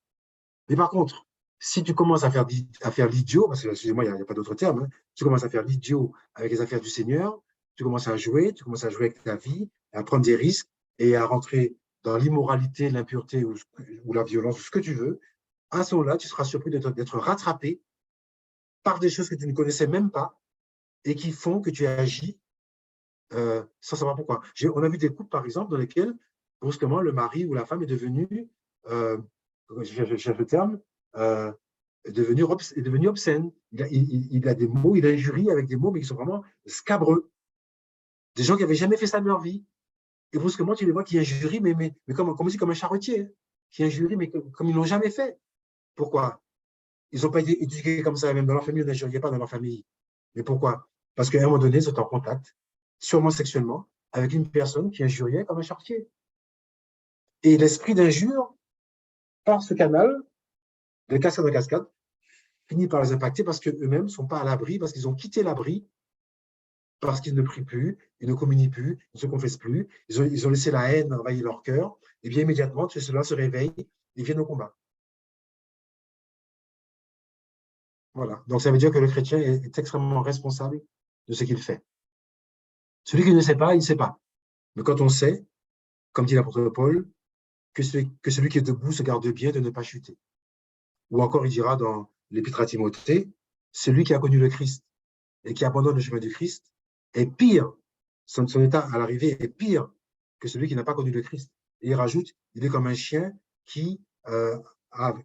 Mais par contre, si tu commences à faire l'idiot, parce que, excusez-moi, il n'y a pas d'autre terme, hein, tu commences à faire l'idiot avec les affaires du Seigneur, tu commences à jouer avec ta vie, à prendre des risques et à rentrer dans l'immoralité, l'impureté ou la violence, ou ce que tu veux, à ce moment-là, tu seras surpris d'être rattrapé par des choses que tu ne connaissais même pas et qui font que tu agis sans savoir pourquoi. On a vu des couples, par exemple, dans lesquels, brusquement, le mari ou la femme est devenu, je cherche le terme, est devenu obscène. Il a des mots, il injurie avec des mots, mais qui sont vraiment scabreux. Des gens qui n'avaient jamais fait ça de leur vie. Et brusquement, tu les vois qui injurient, mais comme un charretier, hein, qui injurient, mais comme ils ne l'ont jamais fait. Pourquoi? Ils n'ont pas été éduqués comme ça, même dans leur famille, ils n'injuriaient pas dans leur famille. Mais pourquoi? Parce qu'à un moment donné, ils sont en contact, sûrement sexuellement, avec une personne qui injuriait comme un charretier. Et l'esprit d'injure, par ce canal, de cascade en cascade, finit par les impacter parce qu'eux-mêmes ne sont pas à l'abri, parce qu'ils ont quitté l'abri, parce qu'ils ne prient plus, ils ne communient plus, ils ne se confessent plus, ils ont laissé la haine envahir leur cœur, et bien immédiatement, ceux-là se réveillent et viennent au combat. Voilà. Donc, ça veut dire que le chrétien est extrêmement responsable de ce qu'il fait. Celui qui ne sait pas, il ne sait pas. Mais quand on sait, comme dit l'apôtre Paul, que celui qui est debout se garde bien de ne pas chuter. Ou encore, il dira dans l'Épître à Timothée, celui qui a connu le Christ et qui abandonne le chemin du Christ est pire, son état à l'arrivée est pire que celui qui n'a pas connu le Christ. Et il rajoute, il est comme un chien qui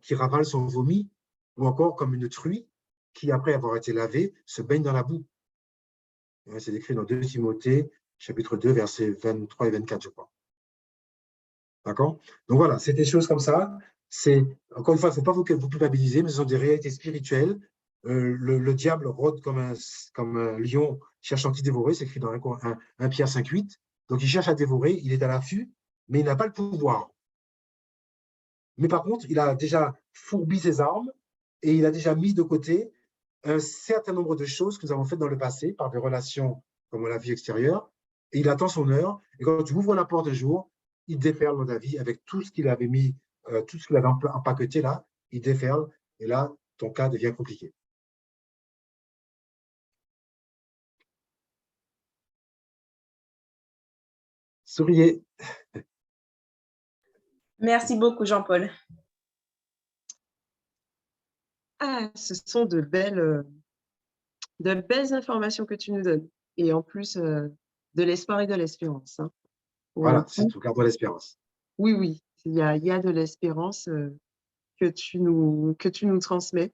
ravale son vomi, ou encore comme une truie qui, après avoir été lavée, se baigne dans la boue. C'est écrit dans 2 Timothée, chapitre 2, versets 23 et 24, je crois. D'accord? Donc voilà, c'est des choses comme ça. Encore une fois, il ne faut pas vous culpabiliser, mais ce sont des réalités spirituelles. Le diable rôde comme un lion cherchant qui dévorer, c'est écrit dans 1 Pierre 5,8. Donc il cherche à dévorer, il est à l'affût, mais il n'a pas le pouvoir. Mais par contre, il a déjà fourbi ses armes et il a déjà mis de côté un certain nombre de choses que nous avons faites dans le passé par des relations comme la vie extérieure. Et il attend son heure. Et quand tu ouvres la porte un jour, il déferle dans ta vie avec tout ce qu'il avait mis, tout ce qu'il avait empaqueté là, il déferle. Et là, ton cas devient compliqué. Souriez. Merci beaucoup, Jean-Paul. Ah, ce sont de belles informations que tu nous donnes. Et en plus, de l'espoir et de l'espérance. Hein, voilà, c'est tout. Gardons l'espérance. Oui, oui, il y a de l'espérance que tu nous transmets.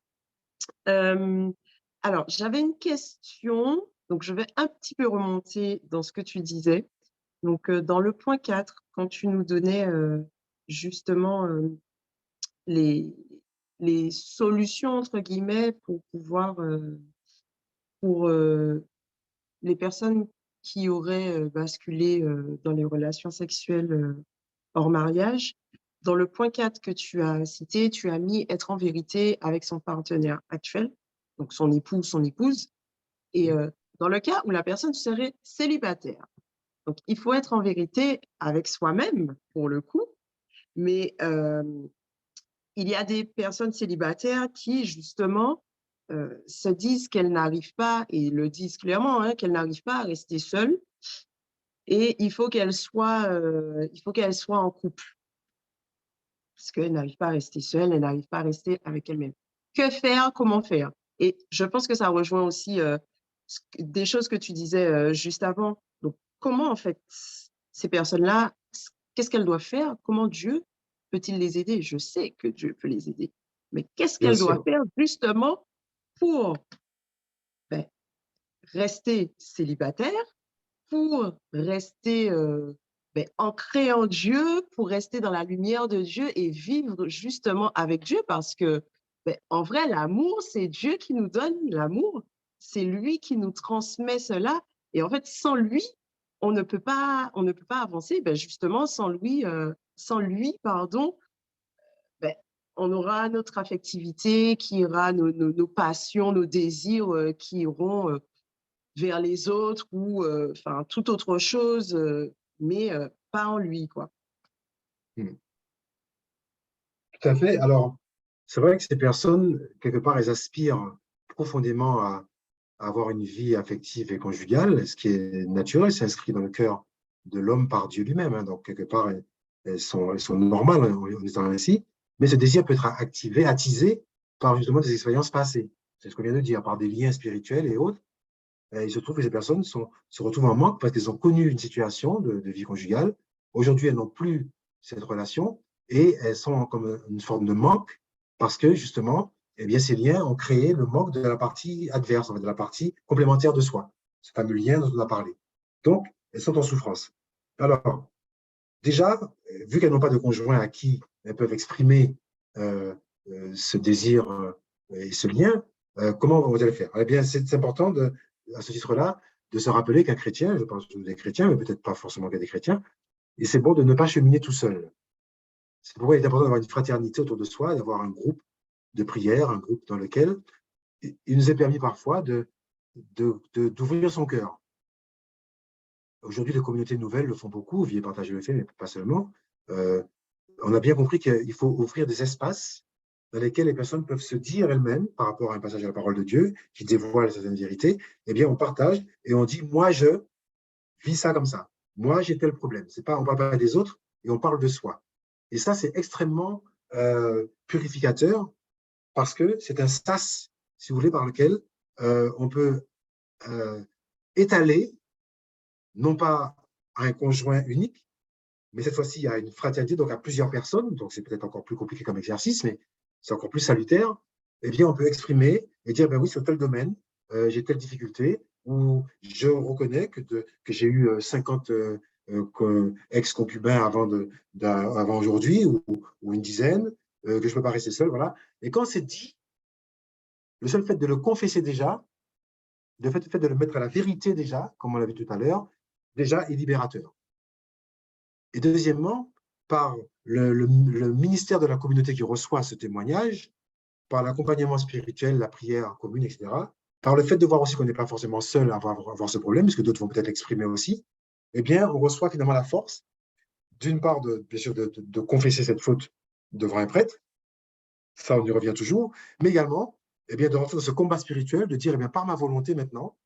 Alors, j'avais une question. Donc, je vais un petit peu remonter dans ce que tu disais. Donc, dans le point 4, quand tu nous donnais justement les solutions, entre guillemets, pour pouvoir, pour les personnes qui auraient basculé dans les relations sexuelles hors mariage, dans le point 4 que tu as cité, tu as mis être en vérité avec son partenaire actuel, donc son époux ou son épouse, et dans le cas où la personne serait célibataire. Donc, il faut être en vérité avec soi-même, pour le coup, mais il y a des personnes célibataires qui, justement, se disent qu'elles n'arrivent pas, et le disent clairement, hein, qu'elles n'arrivent pas à rester seules, et il faut qu'elles soient en couple, parce qu'elles n'arrivent pas à rester seules, elles n'arrivent pas à rester avec elles-mêmes. Que faire? Comment faire? Et je pense que ça rejoint aussi des choses que tu disais juste avant. Donc, comment, en fait, ces personnes-là, qu'est-ce qu'elles doivent faire? Comment Dieu peut-il les aider? Je sais que Dieu peut les aider, mais qu'est-ce Bien qu'elles doivent sûr. faire justement pour rester célibataires, pour rester ancrées en Dieu, pour rester dans la lumière de Dieu et vivre justement avec Dieu, parce que en vrai, l'amour, c'est Dieu qui nous donne l'amour, c'est lui qui nous transmet cela, et en fait, sans lui, on ne peut pas avancer. Justement, sans lui, pardon, on aura notre affectivité qui ira, nos passions, nos désirs qui iront vers les autres ou enfin toute autre chose, mais pas en lui, quoi. Hmm. Tout à fait. Alors, c'est vrai que ces personnes, quelque part, elles aspirent profondément à avoir une vie affective et conjugale, ce qui est naturel, c'est inscrit dans le cœur de l'homme par Dieu lui-même. Hein. Donc, quelque part, elles sont normales en étant ainsi. Mais ce désir peut être activé, attisé par justement des expériences passées. C'est ce qu'on vient de dire, par des liens spirituels et autres. Et il se trouve que ces personnes se retrouvent en manque parce qu'elles ont connu une situation de vie conjugale. Aujourd'hui, elles n'ont plus cette relation et elles sont comme une forme de manque parce que justement, eh bien, ces liens ont créé le manque de la partie adverse, en fait, de la partie complémentaire de soi, ce fameux lien dont on a parlé. Donc, elles sont en souffrance. Alors, déjà, vu qu'elles n'ont pas de conjoint à qui elles peuvent exprimer euh, ce désir et ce lien, comment vont-elles faire? Eh bien, c'est important à ce titre-là de se rappeler qu'un chrétien, je pense des chrétiens, mais peut-être pas forcément qu'à des chrétiens, et c'est bon de ne pas cheminer tout seul. C'est pourquoi il est important d'avoir une fraternité autour de soi, d'avoir un groupe de prière, un groupe dans lequel il nous est permis parfois d'ouvrir son cœur. Aujourd'hui, les communautés nouvelles le font beaucoup, Vie et Partage le fait, mais pas seulement. On a bien compris qu'il faut offrir des espaces dans lesquels les personnes peuvent se dire elles-mêmes, par rapport à un passage de la parole de Dieu qui dévoile certaines vérités, eh bien, on partage et on dit, moi, je vis ça comme ça. Moi, j'ai tel problème. C'est pas, on ne parle pas des autres et on parle de soi. Et ça, c'est extrêmement purificateur parce que c'est un sas, si vous voulez, par lequel on peut étaler, non pas à un conjoint unique, mais cette fois-ci, il y a une fraternité, donc à plusieurs personnes, donc c'est peut-être encore plus compliqué comme exercice, mais c'est encore plus salutaire. Eh bien, on peut exprimer et dire, ben oui, sur tel domaine, j'ai telle difficulté, ou je reconnais que j'ai eu 50 ex-concubins avant aujourd'hui, ou une dizaine, que je ne peux pas rester seul, voilà. Et quand c'est dit, le seul fait de le confesser déjà, le fait de le mettre à la vérité déjà, comme on l'a vu tout à l'heure, déjà est libérateur. Et deuxièmement, par le ministère de la communauté qui reçoit ce témoignage, par l'accompagnement spirituel, la prière commune, etc., par le fait de voir aussi qu'on n'est pas forcément seul à avoir ce problème, parce que d'autres vont peut-être l'exprimer aussi, eh bien, on reçoit finalement la force, d'une part, bien sûr, de confesser cette faute devant un prêtre, ça, on y revient toujours, mais également, eh bien, de rentrer dans ce combat spirituel, de dire, eh bien, par ma volonté maintenant,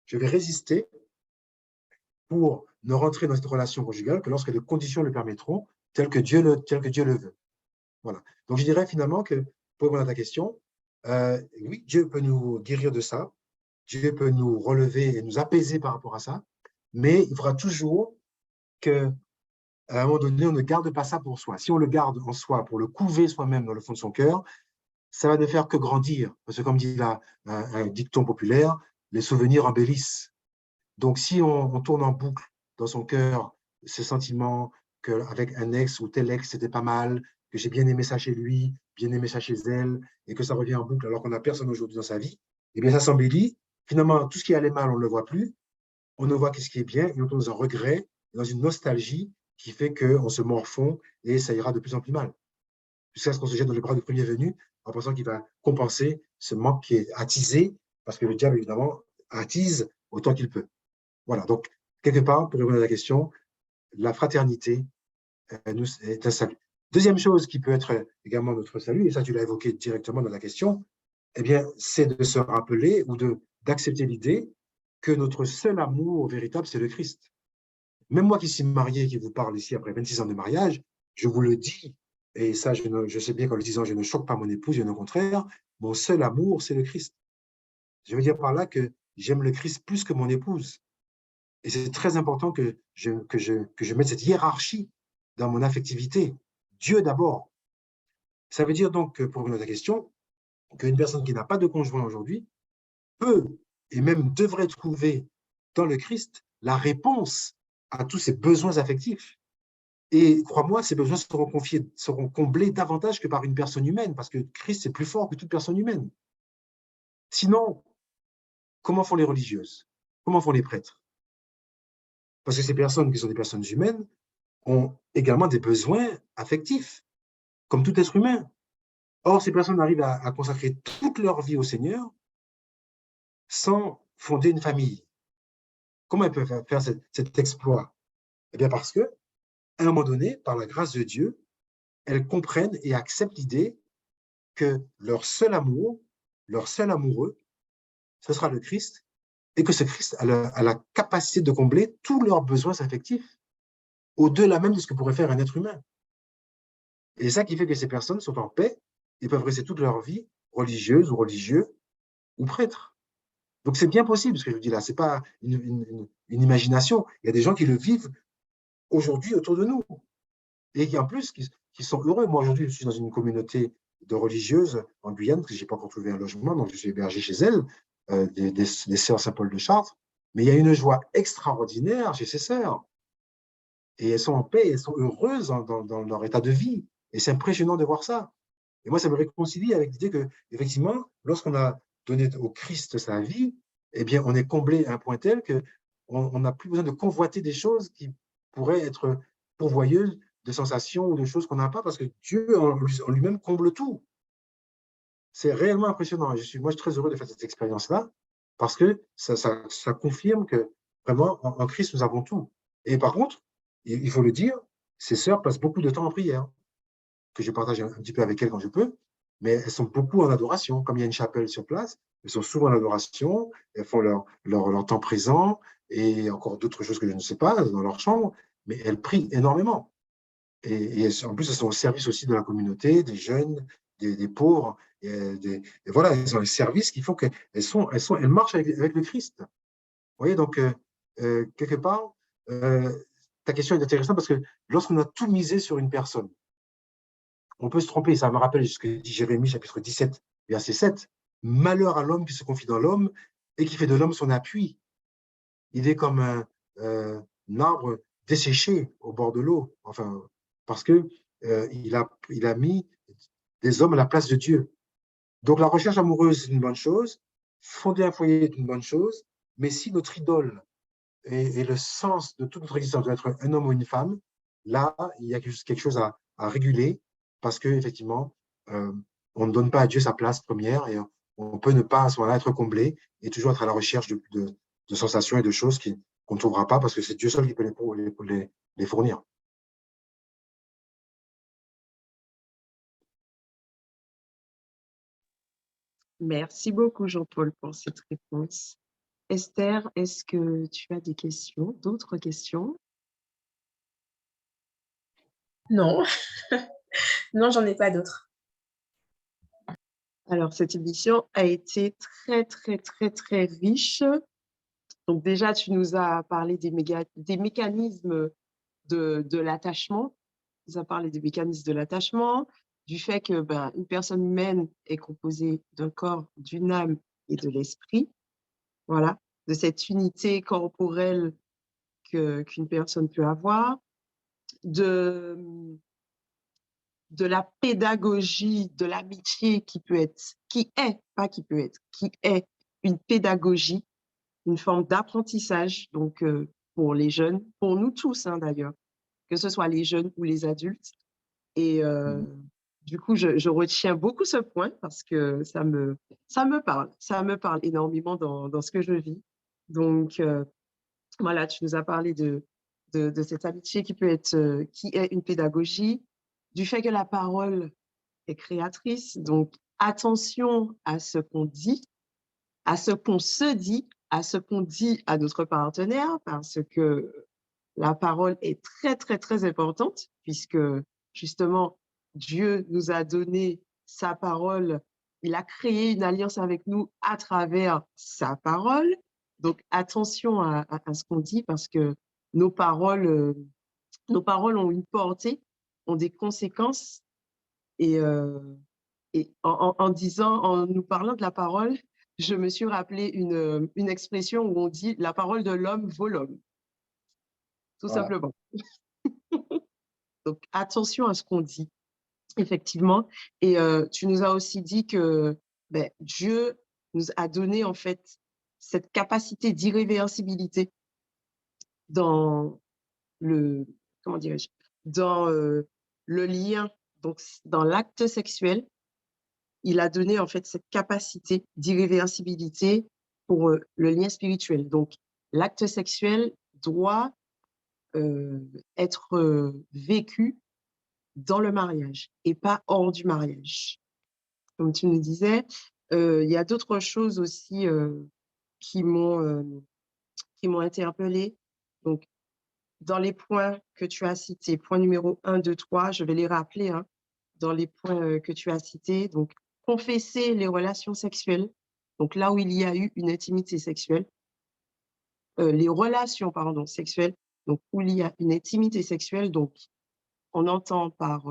je vais résister pour ne rentrer dans cette relation conjugale que lorsque les conditions le permettront, tel que Dieu le veut. Voilà. Donc, je dirais finalement que, pour répondre à ta question, oui, Dieu peut nous guérir de ça, Dieu peut nous relever et nous apaiser par rapport à ça, mais il faudra toujours qu'à un moment donné, on ne garde pas ça pour soi. Si on le garde en soi pour le couver soi-même dans le fond de son cœur, ça va ne faire que grandir. Parce que comme dit un dicton populaire, les souvenirs embellissent. Donc, si on tourne en boucle dans son cœur ce sentiment qu'avec un ex ou tel ex, c'était pas mal, que j'ai bien aimé ça chez lui, bien aimé ça chez elle, et que ça revient en boucle alors qu'on n'a personne aujourd'hui dans sa vie, eh bien, ça s'embellit. Finalement, tout ce qui allait mal, on ne le voit plus. On ne voit que ce qui est bien, et on tombe dans un regret, dans une nostalgie qui fait qu'on se morfond et ça ira de plus en plus mal. Jusqu'à ce qu'on se jette dans les bras du premier venu en pensant qu'il va compenser ce manque qui est attisé, parce que le diable, évidemment, attise autant qu'il peut. Voilà, donc, quelque part, pour répondre à la question, la fraternité est un salut. Deuxième chose qui peut être également notre salut, et ça tu l'as évoqué directement dans la question, eh bien, c'est de se rappeler ou d'accepter l'idée que notre seul amour véritable, c'est le Christ. Même moi qui suis marié, qui vous parle ici après 26 ans de mariage, je vous le dis, et ça, je sais bien qu'en le disant, je ne choque pas mon épouse, bien au contraire, mon seul amour, c'est le Christ. Je veux dire par là que j'aime le Christ plus que mon épouse. Et c'est très important que je mette cette hiérarchie dans mon affectivité. Dieu d'abord. Ça veut dire donc, pour répondre à ta question, qu'une personne qui n'a pas de conjoint aujourd'hui peut et même devrait trouver dans le Christ la réponse à tous ses besoins affectifs. Et crois-moi, ces besoins seront comblés davantage que par une personne humaine, parce que Christ est plus fort que toute personne humaine. Sinon, comment font les religieuses? Comment font les prêtres? Parce que ces personnes qui sont des personnes humaines ont également des besoins affectifs, comme tout être humain. Or, ces personnes arrivent à consacrer toute leur vie au Seigneur sans fonder une famille. Comment elles peuvent faire cet exploit? Eh bien, parce que, à un moment donné, par la grâce de Dieu, elles comprennent et acceptent l'idée que leur seul amour, leur seul amoureux, ce sera le Christ, et que ce Christ a la capacité de combler tous leurs besoins affectifs, au-delà même de ce que pourrait faire un être humain. Et c'est ça qui fait que ces personnes sont en paix et peuvent rester toute leur vie religieuses ou religieux ou prêtres. Donc c'est bien possible ce que je vous dis là, ce n'est pas une imagination. Il y a des gens qui le vivent aujourd'hui autour de nous et qui en plus qui sont heureux. Moi aujourd'hui, je suis dans une communauté de religieuses en Guyane parce que je n'ai pas encore trouvé un logement, donc je suis hébergé chez elles, des sœurs Saint-Paul de Chartres. Mais il y a une joie extraordinaire chez ces sœurs. Et elles sont en paix, elles sont heureuses dans leur état de vie. Et c'est impressionnant de voir ça. Et moi, ça me réconcilie avec l'idée que, effectivement, lorsqu'on a donné au Christ sa vie, eh bien, on est comblé à un point tel qu'on n'a plus besoin de convoiter des choses qui pourraient être pourvoyeuses de sensations ou de choses qu'on n'a pas, parce que Dieu en lui-même comble tout. C'est réellement impressionnant. Moi, je suis très heureux de faire cette expérience-là, parce que ça confirme que vraiment, en Christ, nous avons tout. Et par contre, il faut le dire, ces sœurs passent beaucoup de temps en prière, que je partage un petit peu avec elles quand je peux, mais elles sont beaucoup en adoration. Comme il y a une chapelle sur place, elles sont souvent en adoration, elles font leur temps présent et encore d'autres choses que je ne sais pas dans leur chambre, mais elles prient énormément. Et en plus, elles sont au service aussi de la communauté, des jeunes, des pauvres. Et voilà, elles ont un service qui font qu'elles marchent avec le Christ. Vous voyez, donc, quelque part, ta question est intéressante parce que lorsqu'on a tout misé sur une personne, on peut se tromper, ça me rappelle ce que dit Jérémie, chapitre 17, verset 7. Malheur à l'homme qui se confie dans l'homme et qui fait de l'homme son appui. Il est comme un arbre desséché au bord de l'eau, enfin, parce que il a mis des hommes à la place de Dieu. Donc la recherche amoureuse, c'est une bonne chose, fonder un foyer est une bonne chose, mais si notre idole et le sens de toute notre existence doit être un homme ou une femme, là, il y a quelque chose à réguler parce qu'effectivement, on ne donne pas à Dieu sa place première et on peut ne pas à ce moment-là être comblé et toujours être à la recherche de sensations et de choses qu'on ne trouvera pas parce que c'est Dieu seul qui peut les fournir. Merci beaucoup, Jean-Paul, pour cette réponse. Esther, est-ce que tu as des questions, d'autres questions? Non, non, j'en ai pas d'autres. Alors, cette émission a été très, très, très, très riche. Donc, déjà, tu nous as parlé des mécanismes de l'attachement. Tu nous as parlé des mécanismes de l'attachement, du fait que une personne humaine est composée d'un corps, d'une âme et de l'esprit. Voilà, de cette unité corporelle qu'une personne peut avoir, de la pédagogie, de l'amitié qui est une pédagogie, une forme d'apprentissage, donc pour les jeunes, pour nous tous d'ailleurs, que ce soit les jeunes ou les adultes. Et du coup, je retiens beaucoup ce point parce que ça me parle énormément dans ce que je vis. Donc, voilà, tu nous as parlé de cette amitié qui est une pédagogie, du fait que la parole est créatrice. Donc, attention à ce qu'on dit, à ce qu'on se dit, à ce qu'on dit à notre partenaire, parce que la parole est très, très, très importante, puisque justement, Dieu nous a donné sa parole. Il a créé une alliance avec nous à travers sa parole. Donc, attention à ce qu'on dit, parce que nos paroles ont une portée, ont des conséquences. Et, en nous parlant de la parole, je me suis rappelé une expression où on dit la parole de l'homme vaut l'homme, tout Voilà. simplement. Donc, attention à ce qu'on dit, effectivement. Et tu nous as aussi dit que Dieu nous a donné, en fait, cette capacité d'irréversibilité dans le, comment dirais-je, dans le lien, donc dans l'acte sexuel. il a donné en fait cette capacité d'irréversibilité pour le lien spirituel. Donc, l'acte sexuel doit être vécu dans le mariage et pas hors du mariage. Comme tu nous disais, il y a d'autres choses aussi qui m'ont interpellée. Donc, dans les points que tu as cités, point numéro 1, 2, 3, je vais les rappeler, hein, dans les points que tu as cités. Donc, confesser les relations sexuelles, donc là où il y a eu une intimité sexuelle, les relations, pardon, sexuelles, donc où il y a une intimité sexuelle, donc on entend par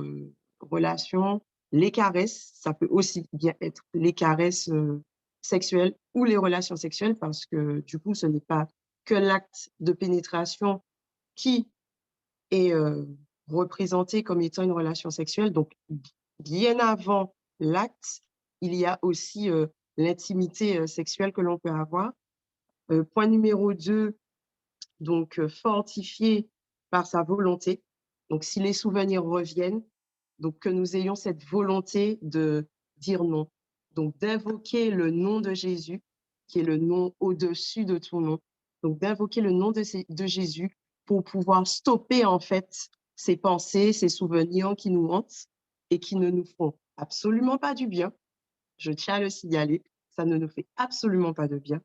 relation les caresses, ça peut aussi bien être les caresses sexuelles ou les relations sexuelles, parce que du coup, ce n'est pas que l'acte de pénétration qui est représenté comme étant une relation sexuelle. Donc, bien avant l'acte, il y a aussi l'intimité sexuelle que l'on peut avoir. Point numéro 2, donc fortifié par sa volonté. Donc, si les souvenirs reviennent, donc que nous ayons cette volonté de dire non. Donc, d'invoquer le nom de Jésus, qui est le nom au-dessus de tout nom. Donc, d'invoquer le nom de Jésus pour pouvoir stopper, en fait, ces pensées, ces souvenirs qui nous hantent et qui ne nous font absolument pas du bien. Je tiens à le signaler, ça ne nous fait absolument pas de bien.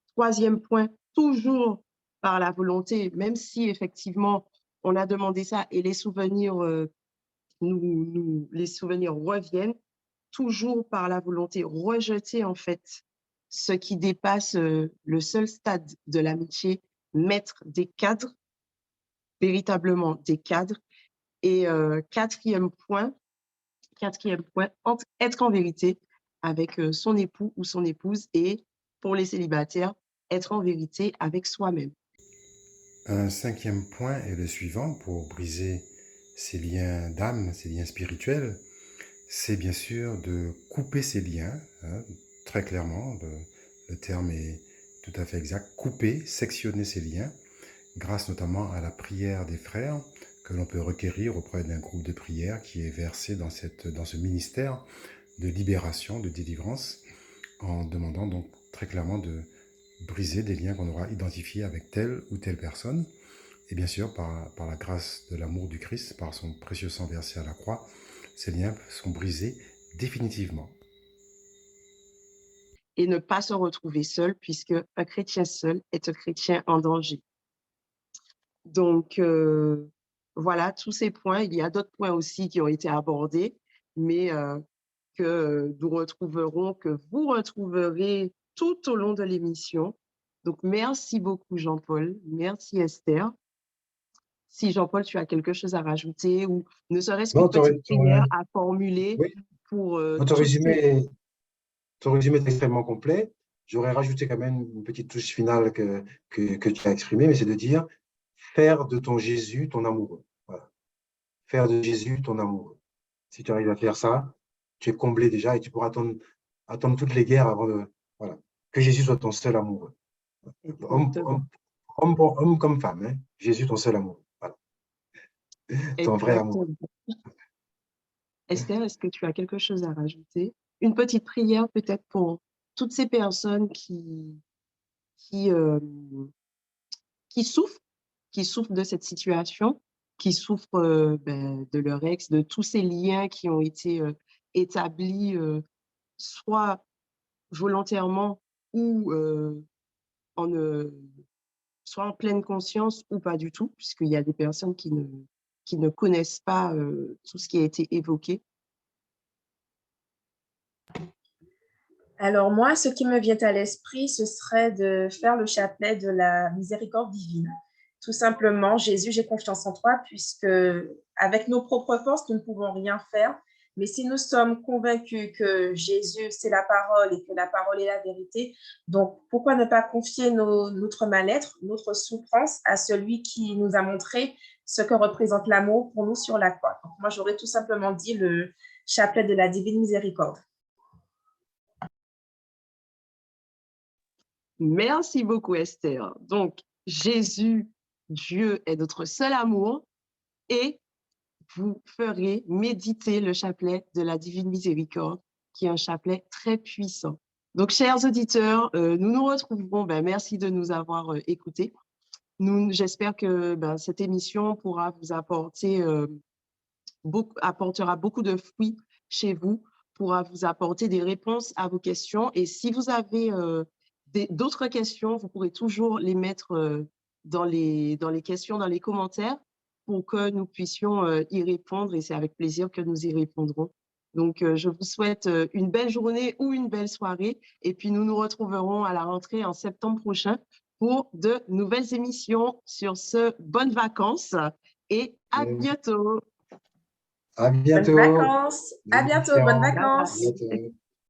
Troisième point, toujours par la volonté, même si effectivement on a demandé ça et les souvenirs, les souvenirs reviennent, toujours par la volonté, rejeter en fait ce qui dépasse le seul stade de l'amitié, mettre des cadres, véritablement des cadres. Et quatrième point, être en vérité avec son époux ou son épouse, et pour les célibataires, être en vérité avec soi-même. Un cinquième point est le suivant pour briser ces liens d'âme, ces liens spirituels, c'est bien sûr de couper ces liens, hein, très clairement, le terme est tout à fait exact, couper, sectionner ces liens, grâce notamment à la prière des frères que l'on peut requérir auprès d'un groupe de prière qui est versé dans ce ministère de libération, de délivrance, en demandant donc très clairement de briser des liens qu'on aura identifiés avec telle ou telle personne. Et bien sûr, par la grâce de l'amour du Christ, par son précieux sang versé à la croix, ces liens sont brisés définitivement. Et ne pas se retrouver seul, puisque un chrétien seul est un chrétien en danger. Donc, voilà, tous ces points. Il y a d'autres points aussi qui ont été abordés, mais que nous retrouverons, que vous retrouverez tout au long de l'émission. Donc, merci beaucoup, Jean-Paul. Merci, Esther. Si, Jean-Paul, tu as quelque chose à rajouter ou ne serait-ce qu'une Non, petite prière à formuler oui, pour ton tous ces... résumé est extrêmement complet. J'aurais rajouté quand même une petite touche finale que tu as exprimée, mais c'est de dire faire de ton Jésus ton amoureux. Voilà. Faire de Jésus ton amoureux. Si tu arrives à faire ça, tu es comblé déjà et tu pourras attendre toutes les guerres avant de. Voilà. Que Jésus soit ton seul amoureux. Homme, Exactement. homme comme femme, hein. Jésus ton seul amoureux. Voilà. Ton vrai amour. Exactement. Esther, est-ce que tu as quelque chose à rajouter? Une petite prière peut-être pour toutes ces personnes qui, euh, qui souffrent de cette situation, qui souffrent de leur ex, de tous ces liens qui ont été établis, soit volontairement ou en, soit en pleine conscience ou pas du tout, puisqu'il y a des personnes qui ne connaissent pas tout ce qui a été évoqué. Alors moi, ce qui me vient à l'esprit, ce serait de faire le chapelet de la miséricorde divine. Tout simplement, Jésus, j'ai confiance en toi, puisque avec nos propres forces, nous ne pouvons rien faire. Mais si nous sommes convaincus que Jésus, c'est la parole et que la parole est la vérité, donc pourquoi ne pas confier notre mal-être, notre souffrance à celui qui nous a montré ce que représente l'amour pour nous sur la croix. Donc moi, j'aurais tout simplement dit le chapelet de la divine miséricorde. Merci beaucoup, Esther. Donc, Jésus, Dieu est notre seul amour, et vous ferez méditer le chapelet de la divine miséricorde qui est un chapelet très puissant. Donc, chers auditeurs, nous nous retrouverons. Merci de nous avoir écoutés. J'espère que cette émission pourra vous apportera beaucoup de fruits chez vous, pourra vous apporter des réponses à vos questions. Et si vous avez d'autres questions, vous pourrez toujours les mettre dans les questions, dans les commentaires, pour que nous puissions y répondre. Et c'est avec plaisir que nous y répondrons. Donc, je vous souhaite une belle journée ou une belle soirée. Et puis, nous nous retrouverons à la rentrée en septembre prochain pour de nouvelles émissions. Sur ce, bonnes vacances et à bientôt. À Bonnes bientôt. vacances. À bientôt. Bonnes Bye vacances. bye.